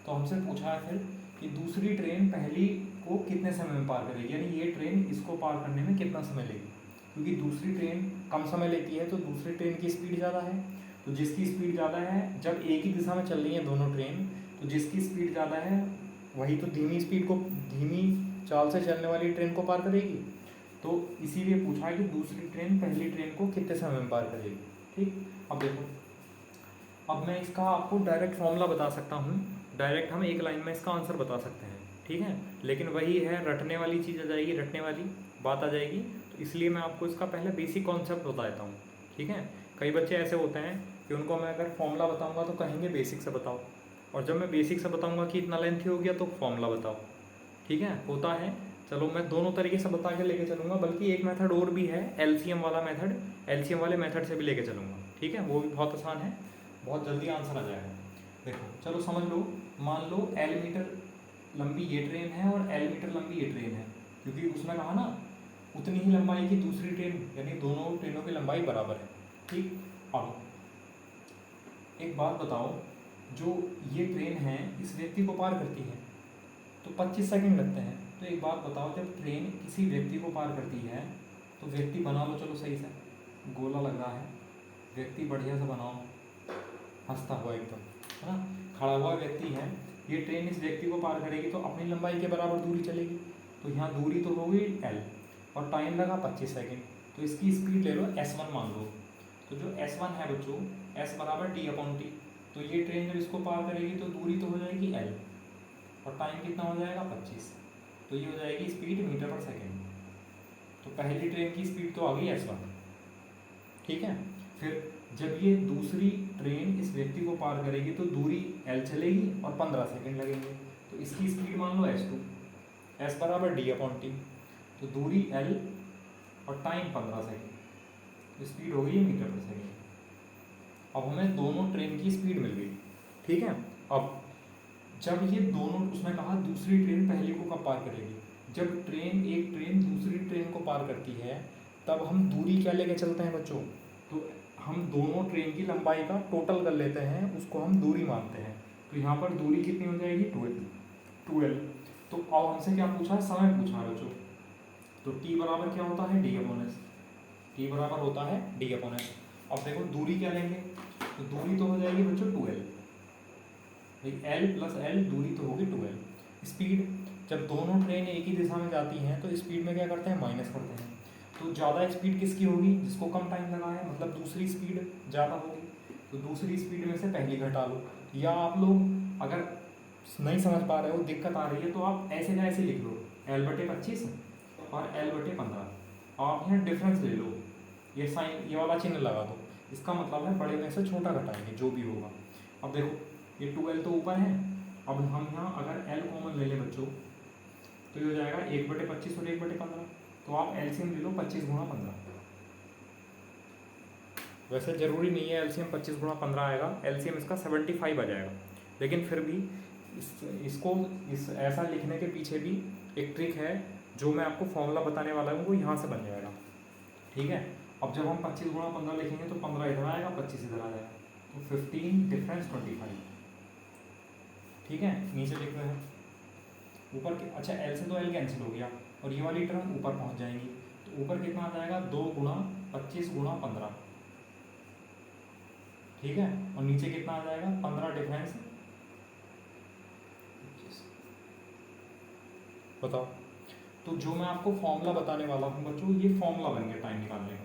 तो हमसे पूछा है फिर कि दूसरी ट्रेन पहली को कितने समय में पार करेगी, यानी ये ट्रेन इसको पार करने में कितना समय लेगी। क्योंकि दूसरी ट्रेन कम समय लेती है तो दूसरी ट्रेन की स्पीड ज़्यादा है, तो जिसकी स्पीड ज़्यादा है, जब एक ही दिशा में चल रही है दोनों ट्रेन, तो जिसकी स्पीड ज़्यादा है वही तो धीमी स्पीड को, धीमी चाल से चलने वाली ट्रेन को पार करेगी। तो इसीलिए पूछा है कि दूसरी ट्रेन पहली ट्रेन को कितने समय में पार करेगी। ठीक, अब देखो अब मैं इसका आपको डायरेक्ट फॉर्मूला बता सकता हूँ, डायरेक्ट हम एक लाइन में इसका आंसर बता सकते हैं, ठीक है। लेकिन वही है, रटने वाली चीज़ आ जाएगी, रटने वाली बात आ जाएगी, तो इसलिए मैं आपको इसका पहले बेसिक कॉन्सेप्ट बता देता हूँ, ठीक है। कई बच्चे ऐसे होते हैं कि उनको मैं अगर फॉर्मूला बताऊँगा तो कहेंगे बेसिक से बताओ, और जब मैं बेसिक से बताऊँगा कि इतना लेंथी हो गया तो फॉर्मूला बताओ, ठीक है, होता है। चलो मैं दोनों तरीके से बता के लेके चलूँगा, बल्कि एक मेथड और भी है एलसीएम वाला मेथड, एलसीएम वाले मेथड से भी लेके चलूँगा, ठीक है। वो भी बहुत आसान है, बहुत जल्दी आंसर आ जाएगा। देखो चलो समझ लो, मान लो एल मीटर लंबी ये ट्रेन है और एल मीटर लंबी ये ट्रेन है, क्योंकि उसने कहा ना उतनी ही लंबाई की दूसरी ट्रेन, यानी दोनों ट्रेनों की लंबाई बराबर है, ठीक। अब एक बात बताओ, जो ये ट्रेन है इस व्यक्ति को पार करती है तो 25 सेकंड लगते हैं। तो एक बात बताओ, जब ट्रेन किसी व्यक्ति को पार करती है तो व्यक्ति बना लो, चलो सही से गोला लग रहा है, व्यक्ति बढ़िया से बनाओ, हंसता हुआ एकदम, है ना, खड़ा हुआ व्यक्ति है, ये ट्रेन इस व्यक्ति को पार करेगी तो अपनी लंबाई के बराबर दूरी चलेगी, तो यहाँ दूरी तो होगी एल और टाइम लगा 25 सेकंड, तो इसकी स्पीड ले लो S1 मान लो। तो जो S1 है बच्चों, S बराबर D/T, तो ये ट्रेन जब इसको पार करेगी तो दूरी तो हो जाएगी L और टाइम कितना हो जाएगा 25, तो ये हो जाएगी स्पीड मीटर पर सेकेंड। तो पहली ट्रेन की स्पीड तो आ गई S1, ठीक है। फिर जब ये दूसरी ट्रेन इस व्यक्ति को पार करेगी तो दूरी L चलेगी और 15 सेकंड लगेंगे, तो इसकी स्पीड मान लो S2, S बराबर D/T, तो दूरी L और टाइम 15 सेकंड, तो स्पीड हो गई मीटर पर सेकंड। अब हमें दोनों ट्रेन की स्पीड मिल गई, ठीक है। अब जब ये दोनों, उसने कहा दूसरी ट्रेन पहली को कब पार करेगी, जब एक ट्रेन दूसरी ट्रेन को पार करती है तब हम दूरी क्या लेके चलते हैं बच्चों, तो हम दोनों ट्रेन की लंबाई का टोटल कर लेते हैं, उसको हम दूरी मानते हैं। तो यहाँ पर दूरी कितनी हो जाएगी 12। तो अब हमसे क्या पूछा है, समय पूछा है बच्चों, तो t बराबर क्या होता है D/S, t बराबर होता है D/S। अब देखो दूरी क्या लेंगे, तो दूरी तो हो जाएगी बच्चों 2L, L प्लस L दूरी तो होगी 2L। स्पीड, जब दोनों ट्रेन एक ही दिशा में जाती हैं तो स्पीड में क्या करते हैं, माइनस करते हैं, तो ज़्यादा स्पीड किसकी होगी, जिसको कम टाइम लगा है, मतलब दूसरी स्पीड ज़्यादा होगी, तो दूसरी स्पीड में से पहली घटा लो। या आप लोग अगर नहीं समझ पा रहे हो, दिक्कत आ रही है, तो आप ऐसे का ऐसे लिख लो L/25 और L/15, आप यहाँ डिफरेंस ले लो, ये साइन ये वाला चिन्ह लगा दो, इसका मतलब है बड़े में से छोटा घटाएंगे जो भी होगा। अब देखो ये 2L तो ऊपर है, अब हम यहाँ अगर L कॉमन ले लें बच्चों तो ये हो जाएगा 1/25 और 1/15, तो आप एलसीएम ले लो 25 गुणा 15। वैसे ज़रूरी नहीं है एलसीएम 25 गुणा 15 आएगा, एलसीएम इसका 75 आ जाएगा, लेकिन फिर भी इसको ऐसा लिखने के पीछे भी एक ट्रिक है, जो मैं आपको फॉर्मूला बताने वाला हूँ वो यहाँ से बन जाएगा, ठीक है। अब जब हम 25 गुणा 15 लिखेंगे तो 15 इधर आएगा, 25 इधर आ जाएगा, तो 15 डिफरेंस 25, ठीक है। नीचे लिख रहे हैं ऊपर के, अच्छा L से तो L कैंसिल हो गया और ये वाली टर्म ऊपर पहुँच जाएंगी, तो ऊपर कितना आ जाएगा 2 गुणा 25 गुणा 15, ठीक है, और नीचे कितना आ जाएगा 15 डिफरेंस 25। बताओ, तो जो मैं आपको फॉर्मूला बताने वाला हूँ बच्चों, ये फॉर्मूला बन गया टाइम निकालने का,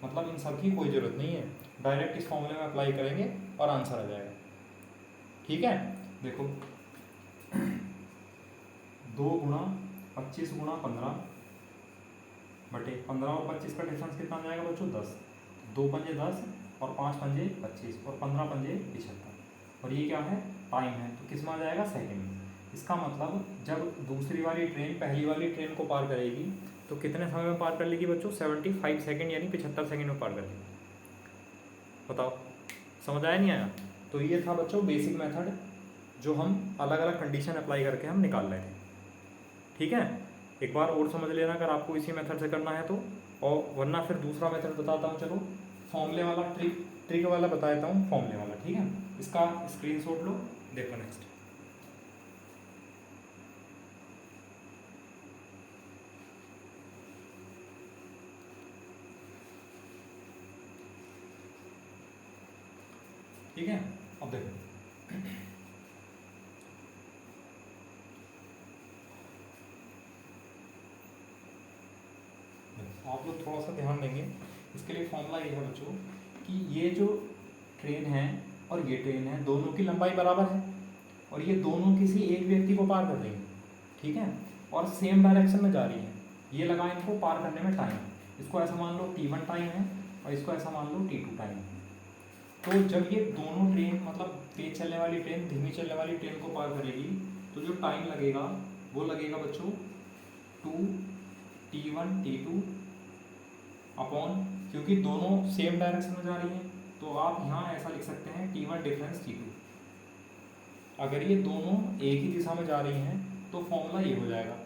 मतलब इन सब की कोई ज़रूरत नहीं है, डायरेक्ट इस फॉर्मूले में अप्लाई करेंगे और आंसर आ जाएगा, ठीक है। देखो 2 गुणा 25 गुणा 15 बटे 15 और 25 का डिफरेंस कितना आ जाएगा बच्चों 10, 2 पंजे 10 और 5 पंजे 25 और 15 पंजे 75, और ये क्या है टाइम है, तो किस में आ जाएगा सेकंड में। इसका मतलब जब दूसरी वाली ट्रेन पहली वाली ट्रेन को पार करेगी तो कितने समय में पार कर लेगी बच्चों, 75 सेकंड यानी 75 सेकंड में पार कर लेगी। बताओ समझ आया नहीं आया। तो ये था बच्चों बेसिक मेथड, जो हम अलग अलग कंडीशन अप्लाई करके हम निकाल रहे थे, ठीक है। एक बार और समझ लेना अगर आपको इसी मेथड से करना है तो, और वरना फिर दूसरा मेथड बताता हूँ, चलो फॉर्मूले वाला ट्रिक वाला बता देता हूँ, फॉर्मूले वाला, ठीक है। इसका स्क्रीनशॉट लो, देखो नेक्स्ट, ठीक है। अब देखो आप लोग थोड़ा सा ध्यान देंगे, इसके लिए फॉर्मूला ये है बच्चों कि ये जो ट्रेन है और ये ट्रेन है, दोनों की लंबाई बराबर है और ये दोनों किसी एक व्यक्ति को पार कर रही है, ठीक है, और सेम डायरेक्शन में जा रही है। ये लगा इनको पार करने में टाइम, इसको ऐसा मान लो t1 टाइम है और इसको ऐसा मान लो t2 टाइम है। तो जब ये दोनों ट्रेन मतलब तेज चलने वाली ट्रेन धीमी चलने वाली ट्रेन को पार करेगी तो जो टाइम लगेगा वो लगेगा बच्चों 2t1 t2 अपॉन, क्योंकि दोनों सेम डायरेक्शन में जा रही हैं तो आप यहाँ ऐसा लिख सकते हैं t1 डिफरेंस t2। अगर ये दोनों एक ही दिशा में जा रही हैं तो फॉर्मूला ये हो जाएगा।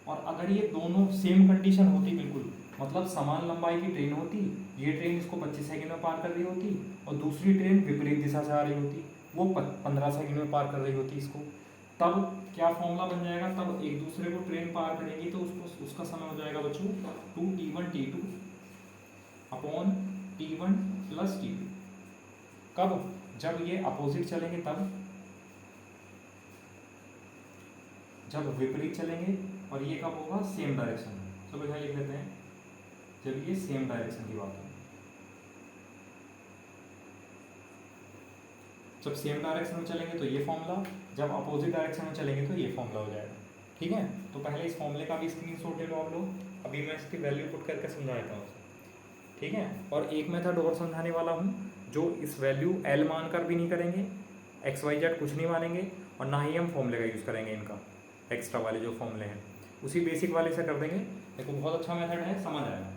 और अगर ये दोनों सेम कंडीशन होती बिल्कुल, मतलब समान लंबाई की ट्रेन होती, ये ट्रेन इसको 25 सेकंड में पार कर रही होती और दूसरी ट्रेन विपरीत दिशा से आ रही होती, वो 15 सेकंड में पार कर रही होती इसको, तब क्या फॉर्मूला बन जाएगा, तब एक दूसरे को ट्रेन पार करेगी तो उसका समय हो जाएगा बच्चों 2t1 t2 upon t1 plus t2। कब, जब ये अपोजिट चलेंगे तब, जब विपरीत चलेंगे, और ये कब होगा, सेम डायरेक्शन में। चलो यहाँ लिख लेते हैं, जब ये सेम डायरेक्शन की बात है, जब सेम डायरेक्शन में चलेंगे तो ये फॉर्मूला, जब अपोजिट डायरेक्शन में चलेंगे तो ये फॉर्मूला हो जाएगा, ठीक है। तो पहले इस फॉर्मूले का भी स्क्रीनशॉट ले लो आप लोग, अभी मैं इसकी वैल्यू पुट करके समझा देता हूँ, ठीक है। और एक मेथड और समझाने वाला हूँ जो इस वैल्यू एल मानकर भी नहीं करेंगे, XYZ कुछ नहीं मानेंगे, और ना ही हम फॉर्मूले का यूज़ करेंगे, इनका एक्स्ट्रा वाले जो फॉर्मूले हैं उसी बेसिक वाले से कर देंगे। देखो बहुत अच्छा मेथड है, समझ आएगा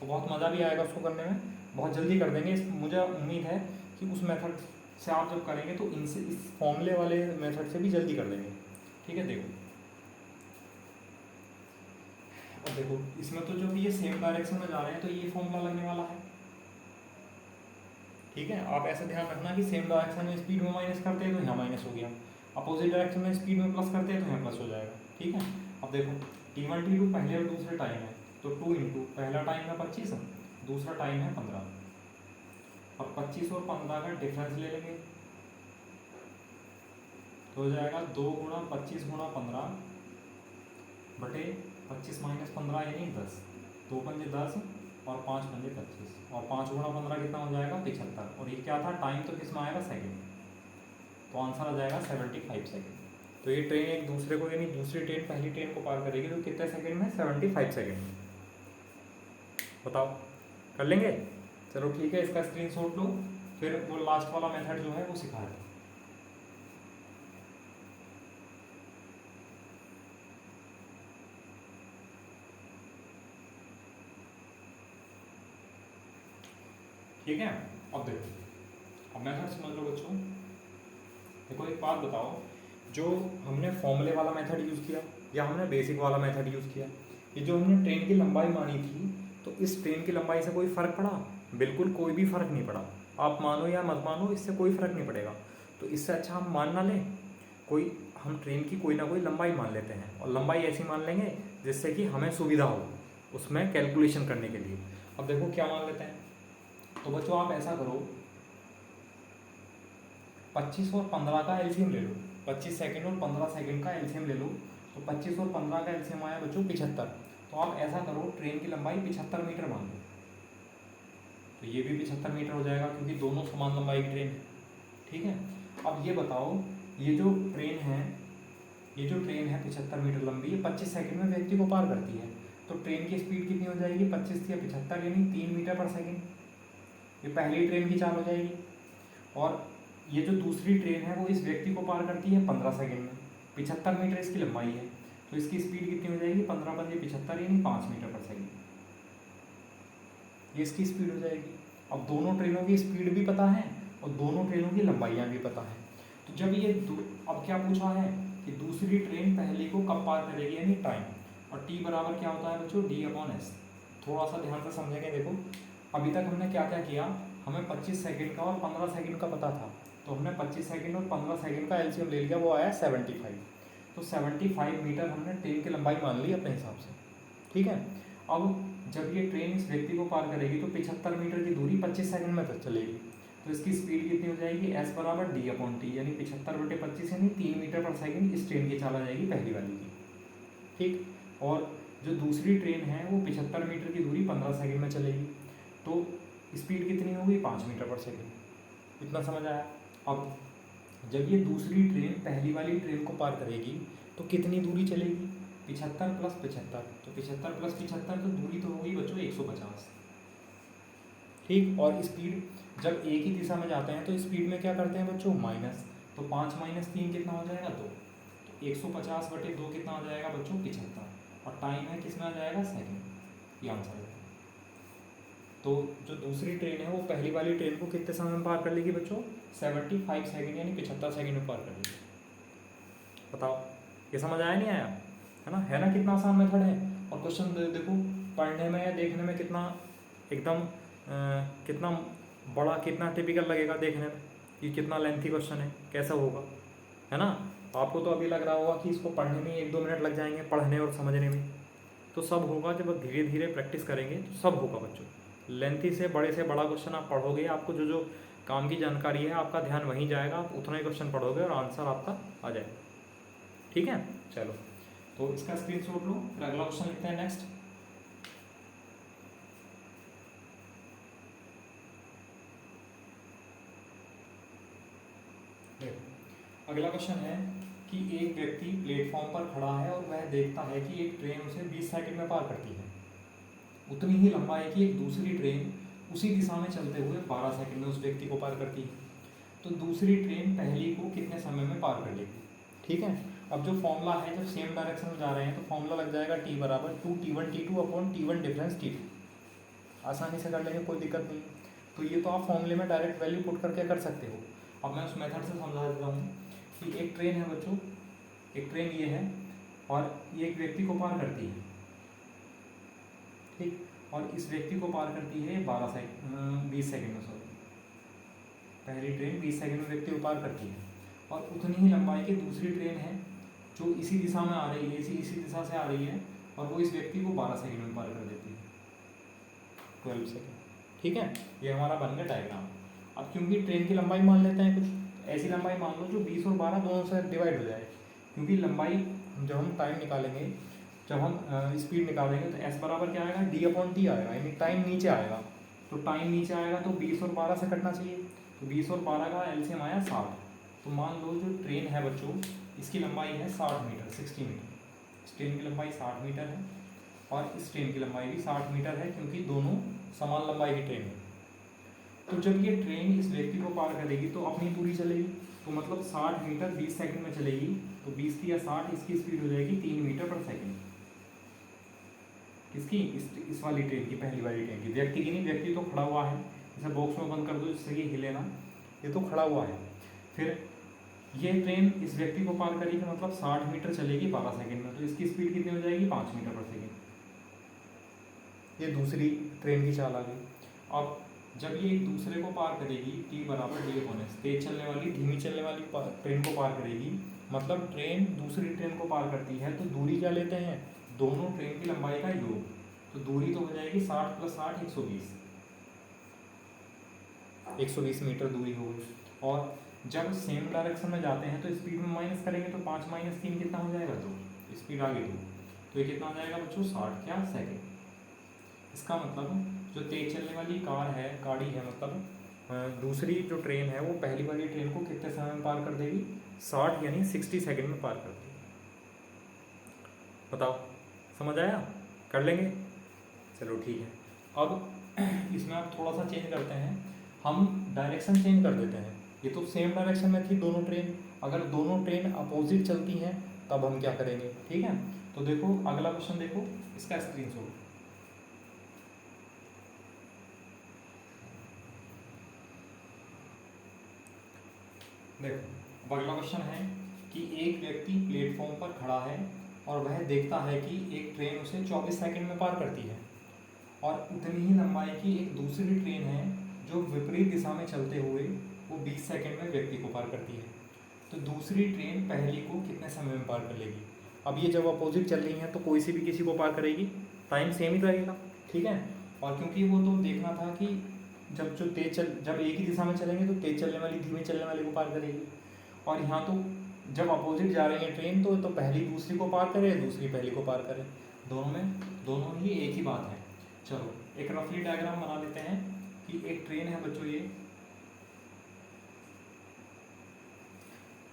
और बहुत मज़ा भी आएगा उसको करने में, बहुत जल्दी कर देंगे। मुझे उम्मीद है कि उस मेथड से आप जब करेंगे तो इनसे, इस फॉर्मूले वाले मेथड से भी जल्दी कर देंगे, ठीक है। देखो अब देखो इसमें तो जब ये सेम डायरेक्शन में जा रहे हैं तो ये फॉर्मूला लगने वाला है, ठीक है। आप ऐसा ध्यान रखना कि सेम डायरेक्शन में स्पीड में माइनस करते हैं तो यहाँ माइनस हो गया, अपोजिट डायरेक्शन में स्पीड में प्लस करते हैं तो यहाँ प्लस हो जाएगा, ठीक है। अब देखो t1 t2 पहले और दूसरे टाइम है तो 2 इंटू पहला टाइम है 25, दूसरा टाइम है 15, और 25 और 15 का डिफरेंस ले लेंगे तो हो जाएगा 2 गुणा 25 गुणा 15 बटे 25 माइनस 15 यानी 10, 2 पंजे 10 और 5 पंजे 25, और 5 गुणा 15 कितना हो जाएगा 75, और ये क्या था, टाइम तो किस में आएगा, सेकंड, तो आंसर आ जाएगा 75 सेकंड। तो ये ट्रेन एक दूसरे को, यानी दूसरी ट्रेन पहली ट्रेन को पार करेगी तो कितने सेकंड में, 75 सेकंड में। बताओ कर लेंगे, चलो ठीक है, इसका स्क्रीनशॉट लो, फिर वो लास्ट वाला मेथड जो है वो सिखा दें। ठीक है, अब देखो, अब मेथड समझ लो बच्चों। देखो एक बात बताओ, जो हमने फॉर्मूले वाला मेथड यूज़ किया या हमने बेसिक वाला मेथड यूज़ किया, ये जो हमने ट्रेन की लंबाई मानी थी, तो इस ट्रेन की लंबाई से कोई फ़र्क पड़ा, बिल्कुल कोई भी फ़र्क नहीं पड़ा। आप मानो या मत मानो, इससे कोई फ़र्क नहीं पड़ेगा। तो इससे अच्छा हम मान ना लें, कोई हम ट्रेन की कोई ना कोई लंबाई मान लेते हैं, और लंबाई ऐसी मान लेंगे जिससे कि हमें सुविधा हो उसमें कैलकुलेशन करने के लिए। अब देखो क्या मान लेते हैं, तो बच्चों आप ऐसा करो, 25 और 15 का एलसीएम ले लो, 25 सेकंड और 15 सेकंड का एलसीएम ले लो, तो 25 और 15 का एलसीएम आया बच्चों 75। तो आप ऐसा करो, ट्रेन की लंबाई 75 मीटर मान लो, तो ये भी 75 मीटर हो जाएगा क्योंकि दोनों समान लंबाई की ट्रेन है, ठीक है। अब ये बताओ, ये जो ट्रेन है 75 मीटर लंबी, ये 25 सेकंड में व्यक्ति को पार करती है, तो ट्रेन की स्पीड कितनी हो जाएगी, 25 या 75 यानी 3 मीटर पर सेकेंड, ये पहली ट्रेन की चाल हो जाएगी। और ये जो दूसरी ट्रेन है वो इस व्यक्ति को पार करती है 15 सेकंड में, 75 मीटर इसकी लंबाई है, तो इसकी स्पीड कितनी हो जाएगी, 15 पंजे 75 यानी 5 मीटर पर सेकंड, ये इसकी स्पीड हो जाएगी। अब दोनों ट्रेनों की स्पीड भी पता है और दोनों ट्रेनों की लंबाइयाँ भी पता है, तो जब ये अब क्या पूछा है कि दूसरी ट्रेन पहली को कब पार करेगी, यानी टाइम, और टी बराबर क्या होता है बच्चों, d/s। थोड़ा सा ध्यान से समझेंगे। देखो अभी तक हमने क्या क्या किया, हमें 25 सेकंड का और 15 सेकंड का पता था, तो हमने 25 सेकंड और 15 सेकंड का एलसीएम ले लिया, वो आया 75। तो 75 मीटर हमने ट्रेन की लंबाई मान ली अपने हिसाब से, ठीक है। अब जब ये ट्रेन इस व्यक्ति को पार करेगी तो 75 मीटर की दूरी 25 सेकंड में तक चलेगी, तो इसकी स्पीड कितनी हो जाएगी, s बराबर d/t, यानी 75/25 यानी 3 मीटर पर सेकंड इस ट्रेन की चाल आ जाएगी पहली वाली की, ठीक। और जो दूसरी ट्रेन है वो 75 मीटर की दूरी 15 सेकंड में चलेगी, तो स्पीड कितनी होगी, 5 मीटर पर सेकंड। इतना समझ आया। अब जब ये दूसरी ट्रेन पहली वाली ट्रेन को पार करेगी तो कितनी दूरी चलेगी, 75 प्लस 75, तो 75 प्लस 75 तो दूरी तो होगी बच्चों 150। ठीक, और स्पीड जब एक ही दिशा में जाते हैं तो स्पीड में क्या करते हैं बच्चों, माइनस, तो 5 माइनस 3 कितना हो जाएगा 2, तो 150/2 कितना आ जाएगा बच्चों 75, और टाइम है किसमें आ जाएगा सेकंड, ये आंसर है। तो जो दूसरी ट्रेन है वो पहली वाली ट्रेन को कितने समय में पार कर लेगी बच्चों, 75 सेकंड यानी 75 सेकंड में पार कर लेगी। बताओ ये समझ आया नहीं आया, है ना कितना आसान मेथड है। और क्वेश्चन देखो पढ़ने में या देखने में कितना एकदम कितना बड़ा, कितना टिपिकल लगेगा देखने में, कि कितना लेंथी क्वेश्चन है, कैसा होगा, है ना। आपको तो अभी लग रहा होगा कि इसको पढ़ने में 1-2 मिनट लग जाएंगे, पढ़ने और समझने में, तो सब होगा जब धीरे धीरे प्रैक्टिस करेंगे तो सब होगा बच्चों। लेंथी से बड़ा क्वेश्चन आप पढ़ोगे, आपको जो जो काम की जानकारी है आपका ध्यान वहीं जाएगा, आप उतना ही क्वेश्चन पढ़ोगे और आंसर आपका आ जाएगा। ठीक है, चलो तो इसका स्क्रीनशॉट लो, फिर अगला क्वेश्चन लिखते हैं नेक्स्ट। अगला क्वेश्चन है कि एक व्यक्ति प्लेटफॉर्म पर खड़ा है और वह देखता है कि एक ट्रेन उसे 20 सेकंड में पार करती है। उतनी ही लंबाई की एक दूसरी ट्रेन उसी दिशा में चलते हुए 12 सेकंड में उस व्यक्ति को पार करती है। तो दूसरी ट्रेन पहली को कितने समय में पार कर लेगी। ठीक है, अब जो फॉर्मूला है, जब सेम डायरेक्शन में जा रहे हैं तो फॉर्मूला लग जाएगा T बराबर 2T1T2 upon T1 difference T2। आसानी से कर लेंगे, कोई दिक्कत नहीं। तो ये तो आप फॉर्मूले में डायरेक्ट वैल्यू पुट करके कर सकते हो। अब मैं उस मेथड से समझा देता हूँ कि एक ट्रेन है बच्चों, एक ट्रेन ये है और ये एक व्यक्ति को पार करती है। ठीक, और इस व्यक्ति को पार करती है 20 सेकंड में, सॉरी, पहली ट्रेन 20 सेकंड में व्यक्ति को पार करती है। और उतनी ही लंबाई की दूसरी ट्रेन है जो इसी दिशा में आ रही है, इसी दिशा से आ रही है, और वो इस व्यक्ति को 12 सेकंड में पार कर देती है, 12 सेकंड। ठीक है, ये हमारा बन गया डायग्राम। अब क्योंकि ट्रेन की लंबाई मान लेते हैं, कुछ ऐसी लंबाई मान लो जो 20 और 12 दोनों से डिवाइड हो जाए, क्योंकि लंबाई जब हम टाइम निकालेंगे, जब हम स्पीड निकालेंगे तो S बराबर क्या आएगा, D/T आएगा, यानी टाइम नीचे आएगा। तो टाइम नीचे आएगा तो 20 और 12 से कटना चाहिए, तो 20 और 12 का एलसीएम आया 60। तो मान लो जो ट्रेन है बच्चों, इसकी लंबाई है 60 मीटर, 60 मीटर। इस ट्रेन की लंबाई 60 मीटर है और इस ट्रेन की लंबाई भी 60 मीटर है, क्योंकि दोनों समान लंबाई की ट्रेन है। तो जब ये ट्रेन इस व्यक्ति को पार करेगी तो अपनी दूरी चलेगी, तो मतलब 60 मीटर 20 सेकंड में चलेगी, तो 20 की या 60, इसकी स्पीड हो जाएगी 3 मीटर पर सेकंड। किसकी, इस वाली ट्रेन की, पहली वाली ट्रेन की। व्यक्ति की नहीं, व्यक्ति तो खड़ा हुआ है, इसे बॉक्स में बंद कर दो जिससे कि हिले ना, ये तो खड़ा हुआ है। फिर ये ट्रेन इस व्यक्ति को पार करेगी, मतलब 60 मीटर चलेगी 12 सेकंड में, तो इसकी स्पीड कितनी हो जाएगी, 5 मीटर पर सेकंड। ये दूसरी ट्रेन की चाल आ गई। अब जब ये एक दूसरे को पार करेगी, T बराबर D/S, तेज चलने वाली धीमी चलने वाली ट्रेन को पार करेगी, मतलब ट्रेन दूसरी ट्रेन को पार करती है, तो दूरी क्या लेते हैं, दोनों ट्रेन की लंबाई का योग। तो दूरी तो हो जाएगी 60 + 60 120, 120 मीटर दूरी हो गई। और जब सेम डायरेक्शन में जाते हैं तो स्पीड में माइनस करेंगे, तो 5 - 3 कितना हो जाएगा, 2, स्पीड आगे 2, तो ये कितना आ जाएगा बच्चों, 60 क्या सेकंड। इसका मतलब जो तेज चलने वाली गाड़ी है, मतलब दूसरी जो ट्रेन है वो पहली वाली ट्रेन को कितने समय में पार कर देगी, 60 यानी 60 सेकंड में पार कर देगी। बताओ समझ आया, कर लेंगे, चलो ठीक है। अब इसमें आप थोड़ा सा चेंज करते हैं, हम डायरेक्शन चेंज कर देते हैं। ये तो सेम डायरेक्शन में थी दोनों ट्रेन, अगर दोनों ट्रेन अपोजिट चलती हैं तब हम क्या करेंगे। ठीक है, तो देखो अगला क्वेश्चन, देखो इसका स्क्रीनशॉट। देखो अगला क्वेश्चन है कि एक व्यक्ति प्लेटफॉर्म पर खड़ा है और वह देखता है कि एक ट्रेन उसे 24 सेकंड में पार करती है, और उतनी ही लंबाई की एक दूसरी ट्रेन है जो विपरीत दिशा में चलते हुए वो 20 सेकंड में व्यक्ति को पार करती है। तो दूसरी ट्रेन पहली को कितने समय में पार कर लेगी। अब ये जब अपोजिट चल रही हैं तो कोई सी भी किसी को पार करेगी, टाइम सेम ही रहेगा। ठीक है, और क्योंकि वो तो देखना था कि जब एक ही दिशा में चलेंगे तो तेज चलने वाली धीमे चलने वाले को पार करेगी, और यहाँ तो जब अपोजिट जा रही है ट्रेन तो पहली दूसरी को पार करे, दूसरी पहली को पार करे, दोनों ही एक ही बात है। चलो एक रफली डायग्राम बना लेते हैं कि एक ट्रेन है बच्चों, ये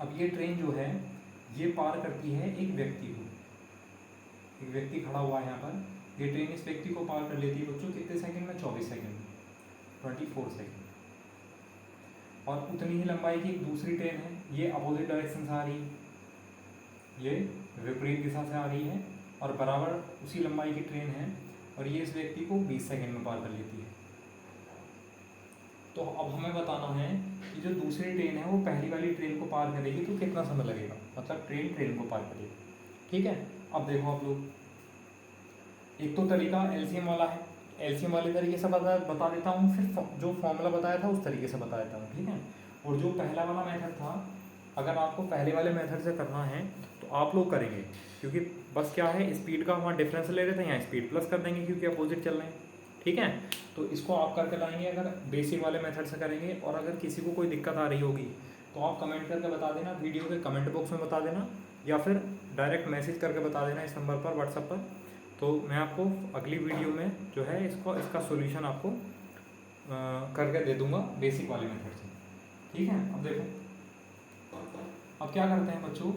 अब ये ट्रेन जो है ये पार करती है एक व्यक्ति को, एक व्यक्ति खड़ा हुआ है यहाँ पर, ये ट्रेन इस व्यक्ति को पार कर लेती है बच्चों कितने सेकंड में, 24 सेकंड में, 24 सेकंड। और उतनी ही लंबाई की एक दूसरी ट्रेन है, ये अपोजिट डायरेक्शन से आ रही है, ये विपरीत दिशा से आ रही है, और बराबर उसी लंबाई की ट्रेन है, और ये इस व्यक्ति को 20 सेकंड में पार कर लेती है। तो अब हमें बताना है कि जो दूसरी ट्रेन है वो पहली वाली ट्रेन को पार करेगी तो कितना समय लगेगा, मतलब ट्रेन को पार करेगी। ठीक है, अब देखो आप लोग, एक तो तरीका एलसीएम वाला है, एलसीएम वाले तरीके से बता देता हूँ, फिर जो फॉर्मूला बताया था उस तरीके से बता देता हूँ। ठीक है, और जो पहला वाला मेथड था, अगर आपको पहले वाले मेथड से करना है तो आप लोग करेंगे, क्योंकि बस क्या है, स्पीड का वहाँ डिफरेंस ले रहे थे, यहाँ स्पीड प्लस कर देंगे क्योंकि अपोजिट चल रहे हैं। ठीक है, तो इसको आप करके लाएंगे अगर बेसिक वाले मेथड से करेंगे। और अगर किसी को कोई दिक्कत आ रही होगी तो आप कमेंट करके बता देना, वीडियो के कमेंट बॉक्स में बता देना, या फिर डायरेक्ट मैसेज करके बता देना इस नंबर पर, व्हाट्सएप पर। तो मैं आपको अगली वीडियो में जो है इसका सोल्यूशन आपको करके दे दूंगा बेसिक वाले मेथड से। ठीक है, अब देखो, अब क्या करते हैं बच्चों,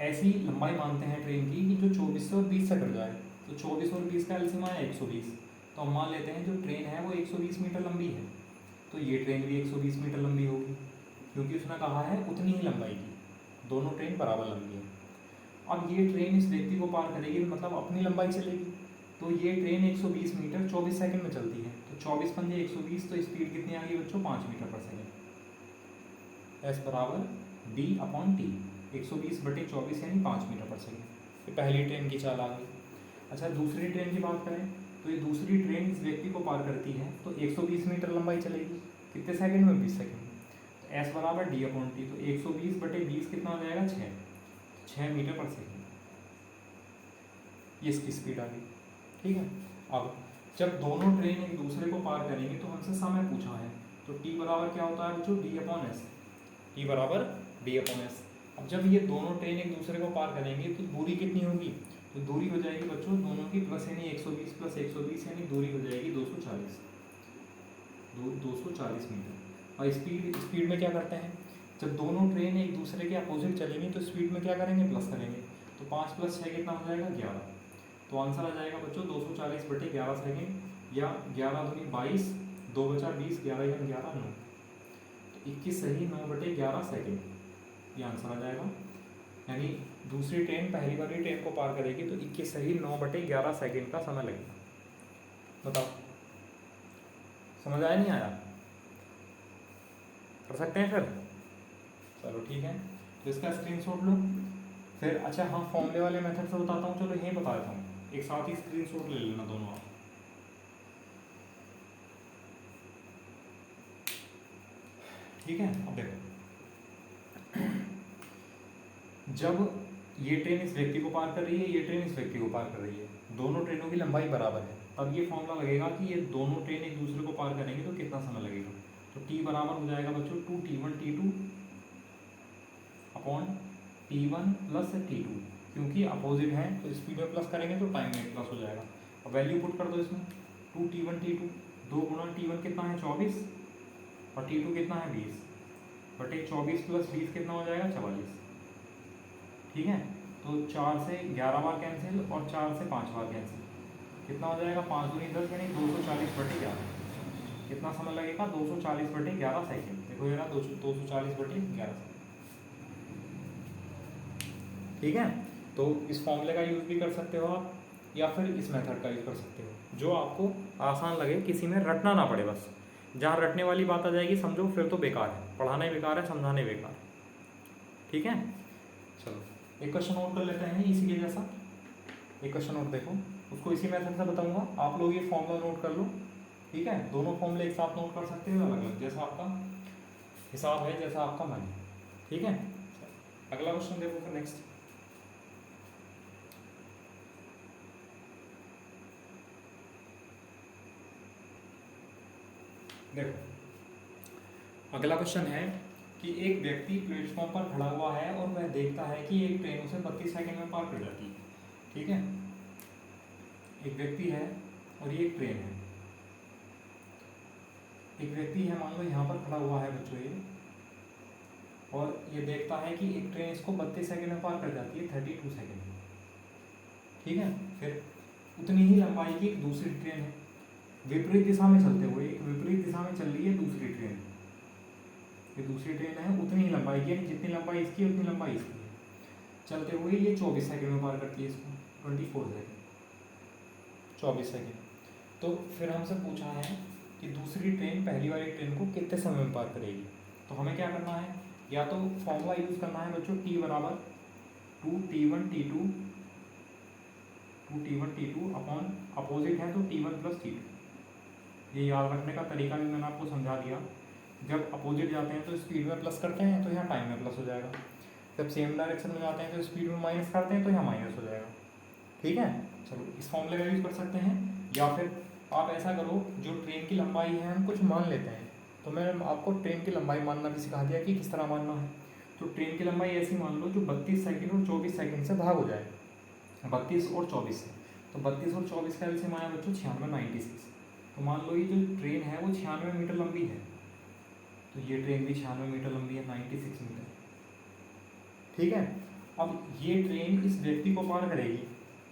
ऐसी लंबाई मानते हैं ट्रेन की कि जो 24 से और 20 से कट जाए। तो 24 और 20 का एलसीएम आया 120, तो हम मान लेते हैं जो ट्रेन है वो 120 मीटर लंबी है, तो ये ट्रेन भी 120 मीटर लंबी होगी, क्योंकि उसने कहा है उतनी ही लंबाई की, दोनों ट्रेन बराबर लंबी है। अब ये ट्रेन इस व्यक्ति को पार करेगी, मतलब अपनी लंबाई चलेगी, तो ये ट्रेन 120 मीटर 24 सेकंड में चलती है, तो 24 पंजे 120, तो स्पीड कितनी आ गई बच्चों, 5 मीटर पर सेकेंड। एस बराबर D/T, 120/24 यानी 5 मीटर पर सेकेंड। ये पहली ट्रेन की चाल आ गई। अच्छा, दूसरी ट्रेन की बात करें तो ये दूसरी ट्रेन इस व्यक्ति को पार करती है, तो 120 मीटर लंबाई चलेगी, कितने सेकंड में, 20 सेकंड में। तो एस बराबर D/T, तो 120/20 कितना हो जाएगा, 6 मीटर पर सेकेंड, ये इसकी स्पीड आ गई। ठीक है, अब जब दोनों ट्रेन एक दूसरे को पार करेंगे तो हमसे समय पूछा है, तो T बराबर क्या होता है बच्चों, D/S, T बराबर D/S। अब जब ये दोनों ट्रेन एक दूसरे को पार करेंगे तो दूरी कितनी होगी, तो दूरी हो जाएगी बच्चों दोनों की प्लस, यानी 120 प्लस 120 यानी दूरी हो जाएगी 240, 240 मीटर। और स्पीड में क्या करते हैं, जब दोनों ट्रेन एक दूसरे के अपोजिट चलेंगी तो स्पीड में क्या करेंगे, प्लस करेंगे, तो 5 + 6 कितना हो जाएगा, 11। तो आंसर आ जाएगा बच्चों 240/11 सेकेंड, या 11 दूनी 22, 2 बचा 20, 11 या 11 9, तो 21 सही 9/11 सेकेंड, ये आंसर आ जाएगा। यानी दूसरी ट्रेन पहली वाली ट्रेन को पार करेगी तो 21 सही 9/11 सेकेंड का समय लगेगा। बताओ, समझ आया नहीं आया, कर सकते हैं फिर, चलो ठीक है, तो इसका स्क्रीनशॉट लो फिर। अच्छा हाँ, फॉर्मूले वाले मेथड से बताता हूँ, चलो यही बता देता हूँ, एक साथ ही स्क्रीनशॉट ले लेना दोनों आप। ठीक है, अब देखो, जब ये ट्रेन इस व्यक्ति को पार कर रही है, ये ट्रेन इस व्यक्ति को पार कर रही है, दोनों ट्रेनों की लंबाई बराबर है, तब ये फॉर्मूला लगेगा कि ये दोनों ट्रेन एक दूसरे को पार करेंगे तो कितना समय लगेगा। तो T बराबर हो जाएगा बच्चों 2T1T2 अपॉन T1 + T2, क्योंकि अपोजिट है तो स्पीड में प्लस करेंगे तो टाइम में प्लस हो जाएगा। अब वैल्यू पुट कर दो इसमें, 2T1T2, 2 × T1 कितना है 24, और T2 कितना है 20, बटे 24 + 20 कितना हो जाएगा 44। ठीक है, तो 4 से 11 बार कैंसिल और 4 से 5 बार कैंसिल, कितना हो जाएगा 5 दूनी 10 यानी 240/11। कितना समय लगेगा 240/11 सेकेंड, देखो ये 240/11। ठीक है, तो इस फॉर्मूले का यूज़ भी कर सकते हो आप, या फिर इस मेथड का यूज़ कर सकते हो, जो आपको आसान लगे, किसी में रटना ना पड़े। बस जहाँ रटने वाली बात आ जाएगी समझो फिर तो बेकार है, पढ़ाना ही बेकार है, समझाना ही बेकार है। ठीक है, चलो एक क्वेश्चन नोट कर लेते हैं इसी के जैसा। एक क्वेश्चन नोट देखो, उसको इसी मेथड से बताऊंगा, आप लोग ये फॉर्मूला नोट कर लो। ठीक है, दोनों फॉर्मूले एक साथ नोट कर सकते हो, अलग अलग, जैसा आपका हिसाब है, जैसा आपका मन है। ठीक है, अगला क्वेश्चन देखो फिर नेक्स्ट। देखो अगला क्वेश्चन है कि एक व्यक्ति प्लेटफॉर्म पर खड़ा हुआ है और वह देखता है कि एक ट्रेन उसे 32 सेकंड में पार कर जाती है। ठीक है, एक व्यक्ति है और ये एक ट्रेन है। एक व्यक्ति है, मान लो यहाँ पर खड़ा हुआ है बच्चों, और ये देखता है कि एक ट्रेन इसको 32 सेकंड में पार कर जाती है, 32 सेकंड में, ठीक है। फिर उतनी ही लंबाई की एक दूसरी ट्रेन है, विपरीत दिशा में चलते हुए, एक विपरीत दिशा में चल रही है दूसरी ट्रेन, ये दूसरी ट्रेन है उतनी ही लंबाई की, जितनी लंबाई इसकी उतनी लंबाई इसकी है, चलते हुए ये 24 सेकंड में पार करती है इसको, 24 सेकंड, 24 सेकंड। तो फिर हमसे पूछा है कि दूसरी ट्रेन पहली वाली ट्रेन को कितने समय में पार करेगी। तो हमें क्या करना है, या तो फॉर्मूला यूज़ करना है बच्चों, टी बराबर 2t1t2 अपॉन अपोजिट है तो t1 प्लस t2। ये याद रखने का तरीका भी मैंने आपको समझा दिया। जब अपोजिट जाते हैं तो स्पीड में प्लस करते हैं तो यहाँ टाइम में प्लस हो जाएगा, जब सेम डायरेक्शन में जाते हैं तो स्पीड में माइनस करते हैं तो यहाँ माइनस हो जाएगा, ठीक है। चलो इस फॉर्मूले का यूज़ कर सकते हैं, या फिर आप ऐसा करो, जो ट्रेन की लंबाई है हम कुछ मान लेते हैं। तो मैंने आपको ट्रेन की लंबाई मानना भी सिखा दिया कि किस तरह मानना है। तो ट्रेन की लंबाई ऐसी मान लो जो 32 सेकंड और 24 सेकंड से भाग हो जाए, 32 और 24 से। तो 32 और 24 का एलसीएम आया बच्चों 96, 96। तो मान लो ये जो ट्रेन है वो 96 मीटर लंबी है, तो ये ट्रेन भी 96 मीटर लंबी है, 96 मीटर, ठीक है। अब ये ट्रेन इस व्यक्ति को पार करेगी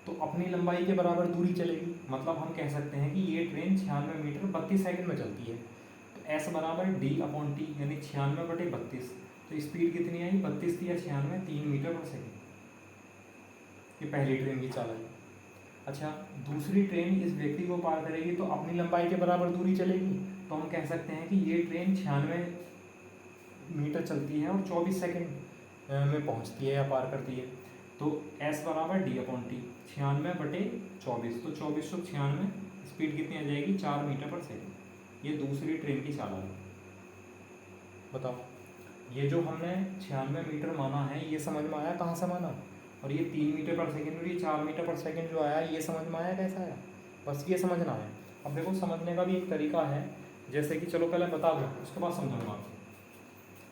तो अपनी लंबाई के बराबर दूरी चलेगी, मतलब हम कह सकते हैं कि ये ट्रेन 96 मीटर 32 सेकंड में चलती है। तो एस बराबर d/t, यानी 96/32। तो स्पीड कितनी आई, 32 थी या 96, 3 मीटर पर सेकंड। ये पहली ट्रेन की चाल है। अच्छा, दूसरी ट्रेन इस व्यक्ति को पार करेगी तो अपनी लंबाई के बराबर दूरी चलेगी, तो हम कह सकते हैं कि ये ट्रेन 96 मीटर चलती है और 24 सेकंड में पहुंचती है या पार करती है। तो s बराबर d/t, 96/24, तो 2496, स्पीड कितनी आ जाएगी, 4 मीटर पर सेकंड। ये दूसरी ट्रेन की चाल है। बताओ, ये जो हमने 96 मीटर माना है ये समझ में आया, कहाँ से माना, और ये 3 मीटर पर सेकंड और ये 4 मीटर पर सेकंड जो आया ये समझ में आया, कैसा आया, बस ये समझना है। अब देखो समझने का भी एक तरीका है, जैसे कि चलो पहले बता दो उसके बाद समझाऊंगा आपको।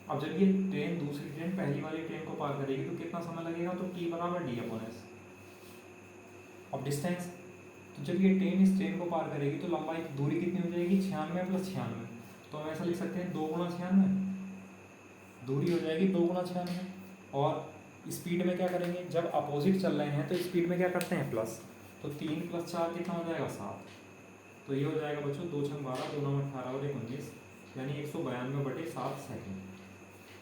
अब जब ये ट्रेन दूसरी ट्रेन पहली वाली ट्रेन को पार करेगी तो कितना समय लगेगा, तो t बराबर d/s। अब डिस्टेंस, तो जब ये ट्रेन इस ट्रेन को पार करेगी तो लंबाई दूरी कितनी हो जाएगी, 96 + 96। तो हम ऐसा लिख सकते हैं 2 × 96, दूरी हो जाएगी 2 × 96। और स्पीड में क्या करेंगे, जब अपोजिट चल रहे हैं तो स्पीड में क्या करते हैं प्लस, तो 3 + 4 कितना हो जाएगा, 7। तो ये हो जाएगा बच्चों 2 × 12, 2 × 18 और 1 × 19, यानी 192/7 सेकंड।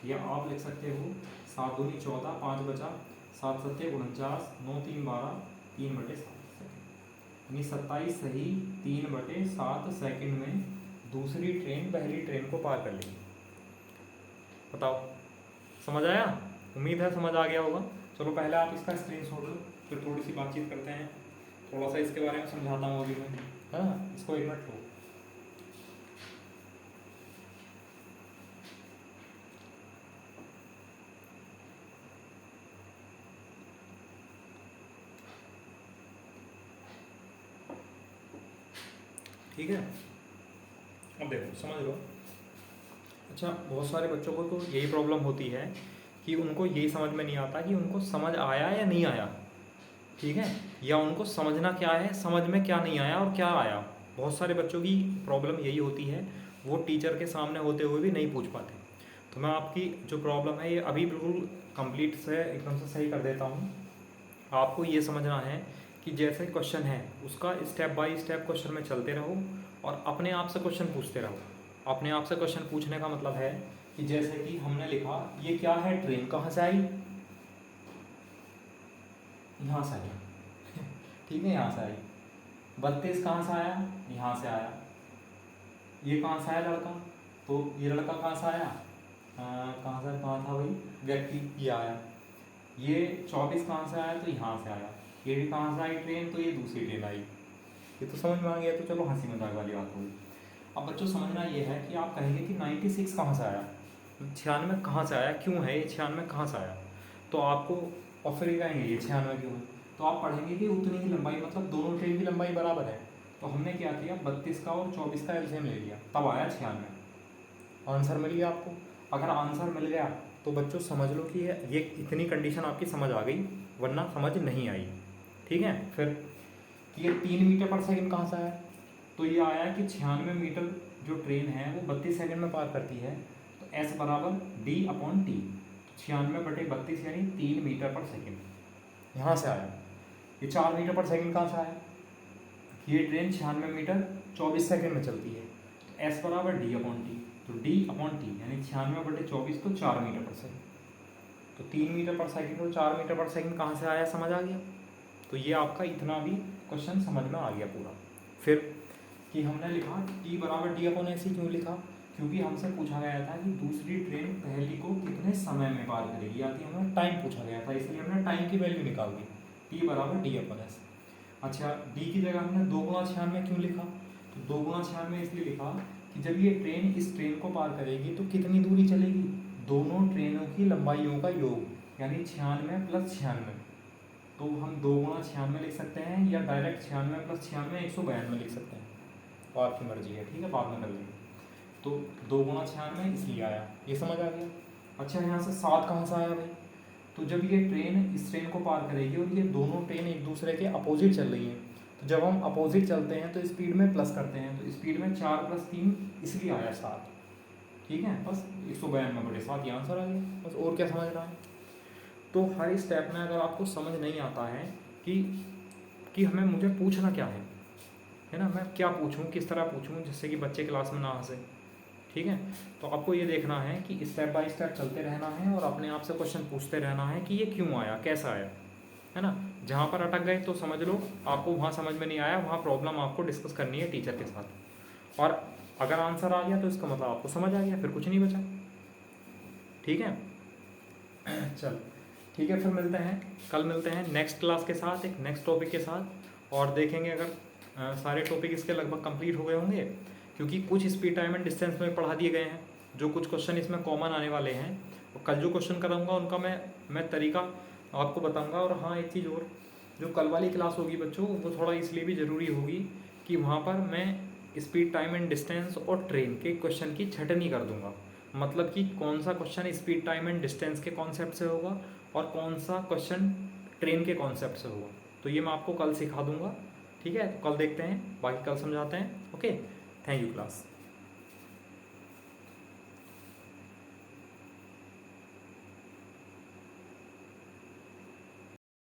या आप लिख सकते हो 7 दूनी 14, 5 बचा, 7 सत्ते 49, 9 3 12, 3/7 सेकंड, यानी 27 सही 3/7 सेकंड में दूसरी ट्रेन पहली ट्रेन को पार कर लेगी। बताओ समझ आया, उम्मीद है समझ आ गया होगा। चलो पहले आप इसका स्क्रीनशॉट लो, फिर थोड़ी सी बातचीत करते हैं, थोड़ा सा इसके बारे में समझाता हूँ अभी मैं, है ना। इसको 1 मिनट लो। ठीक है, अब देखो समझ लो। अच्छा, बहुत सारे बच्चों को तो यही प्रॉब्लम होती है कि उनको यही समझ में नहीं आता कि उनको समझ आया या नहीं आया, ठीक है, या उनको समझना क्या है, समझ में क्या नहीं आया और क्या आया। बहुत सारे बच्चों की प्रॉब्लम यही होती है, वो टीचर के सामने होते हुए भी नहीं पूछ पाते। तो मैं आपकी जो प्रॉब्लम है ये अभी बिल्कुल कंप्लीट से एकदम से सही कर देता हूँ। आपको ये समझना है कि जैसे क्वेश्चन है उसका स्टेप बाय स्टेप क्वेश्चन में चलते रहो और अपने आप से क्वेश्चन पूछते रहो। अपने आप से क्वेश्चन पूछने का मतलब है कि जैसे कि हमने लिखा ये क्या है, ट्रेन कहाँ से आई, यहाँ से आई, ठीक है, यहाँ से आई। 32 कहाँ से आया, यहाँ से आया। ये कहाँ से आया लड़का, तो ये लड़का कहाँ से आया, कहाँ था भाई व्यक्ति, ये आया। ये 24 कहाँ से आया, तो यहाँ से आया। ये भी कहाँ से आई ट्रेन, तो ये दूसरी ट्रेन आई। ये तो समझ में आ गया, तो चलो हंसी मजाक वाली बात होगी। अब बच्चों समझना ये है कि आप कहेंगे कि 96 कहाँ से आया, 96 कहाँ से आया, क्यों है ये 96 कहाँ से आया, तो आपको और फिर ये कहेंगे ये 96 क्यों है, तो आप पढ़ेंगे कि उतनी ही लंबाई, मतलब दोनों ट्रेन की लंबाई बराबर है। तो हमने क्या किया, 32 का और 24 का एलसीएम ले लिया, तब आया 96। आंसर मिल गया आपको। अगर आंसर मिल गया तो बच्चों समझ लो कि ये इतनी कंडीशन आपकी समझ आ गई, वरना समझ नहीं आई, ठीक है। फिर ये 3 मीटर पर सेकंड कहाँ से आया, तो ये आया कि 96 मीटर जो ट्रेन है वो 32 सेकंड में पार करती है। तो s बराबर d/t, 96/32 यानी 3 मीटर पर सेकेंड यहाँ से आया। ये 4 मीटर पर सेकेंड कहाँ से आया? ये ट्रेन 96 मीटर 24 सेकेंड में चलती है, एस बराबर d/t, तो d/t यानी 96/24 तो 4 मीटर पर सेकेंड। तो 3 मीटर पर सेकेंड और 4 मीटर पर सेकेंड कहाँ से आया, समझ आ गया? तो ये आपका इतना भी क्वेश्चन समझ में आ गया पूरा। फिर कि हमने लिखा t बराबर d/s क्यों लिखा? क्योंकि हमसे पूछा गया था कि दूसरी ट्रेन पहली को कितने समय में पार करेगी, या हमें टाइम पूछा गया था, इसलिए हमने टाइम की वैल्यू निकाल दी, t बराबर d/s। अच्छा, d की जगह हमने 2 गुणा 96 क्यों लिखा? तो 2 गुणा 96 इसलिए लिखा कि जब ये ट्रेन इस ट्रेन को पार करेगी तो कितनी दूरी चलेगी, दोनों ट्रेनों की लंबाइयों का योग, यानी 96 + 96। तो हम 2 गुणा 96 लिख सकते हैं, या डायरेक्ट 96 + 96 192 लिख सकते हैं, तो आपकी मर्जी है, ठीक है, बाद में कर लेंगे। तो 2 गुणा 96 इसलिए आया, ये समझ आ गया। अच्छा, यहाँ से 7 कहाँ से आया भाई? तो जब ये ट्रेन इस ट्रेन को पार करेगी और ये दोनों ट्रेन एक दूसरे के अपोजिट चल रही हैं, तो जब हम अपोजिट चलते हैं तो स्पीड में प्लस करते हैं, तो स्पीड में 4 + 3 इसलिए आया 7, ठीक है, बस 192/7 ये आंसर आ गया, बस। और क्या समझ रहा है? तो हर स्टेप में अगर आपको समझ नहीं आता है कि हमें मुझे पूछना क्या है ना, मैं क्या पूछूं, किस तरह पूछूं जिससे कि बच्चे क्लास में ना हंसे, ठीक है। तो आपको ये देखना है कि स्टेप बाय स्टेप चलते रहना है और अपने आप से क्वेश्चन पूछते रहना है कि ये क्यों आया, कैसा आया, है ना। जहाँ पर अटक गए तो समझ लो आपको वहाँ समझ में नहीं आया, वहाँ प्रॉब्लम आपको डिस्कस करनी है टीचर के साथ, और अगर आंसर आ गया तो इसका मतलब आपको समझ आ गया, फिर कुछ नहीं बचा, ठीक है। चल ठीक है, फिर मिलते हैं, कल मिलते हैं नेक्स्ट क्लास के साथ, एक नेक्स्ट टॉपिक के साथ, और देखेंगे अगर सारे टॉपिक इसके लगभग कंप्लीट हो गए होंगे, क्योंकि कुछ स्पीड टाइम एंड डिस्टेंस में पढ़ा दिए गए हैं, जो कुछ क्वेश्चन इसमें कॉमन आने वाले हैं, और कल जो क्वेश्चन कराऊंगा उनका मैं तरीका आपको बताऊंगा। और हाँ, एक चीज़ और, जो कल वाली क्लास होगी बच्चों, वो थोड़ा इसलिए भी ज़रूरी होगी कि वहाँ पर मैं स्पीड टाइम एंड डिस्टेंस और ट्रेन के क्वेश्चन की छटनी कर दूँगा, मतलब कि कौन सा question speed time and distance के कॉन्सेप्ट से होगा और कौन सा क्वेश्चन ट्रेन के कॉन्सेप्ट से होगा, तो ये मैं आपको कल सिखा दूंगा, ठीक है। तो कल देखते हैं, बाकी कल समझाते हैं। Okay, thank you class.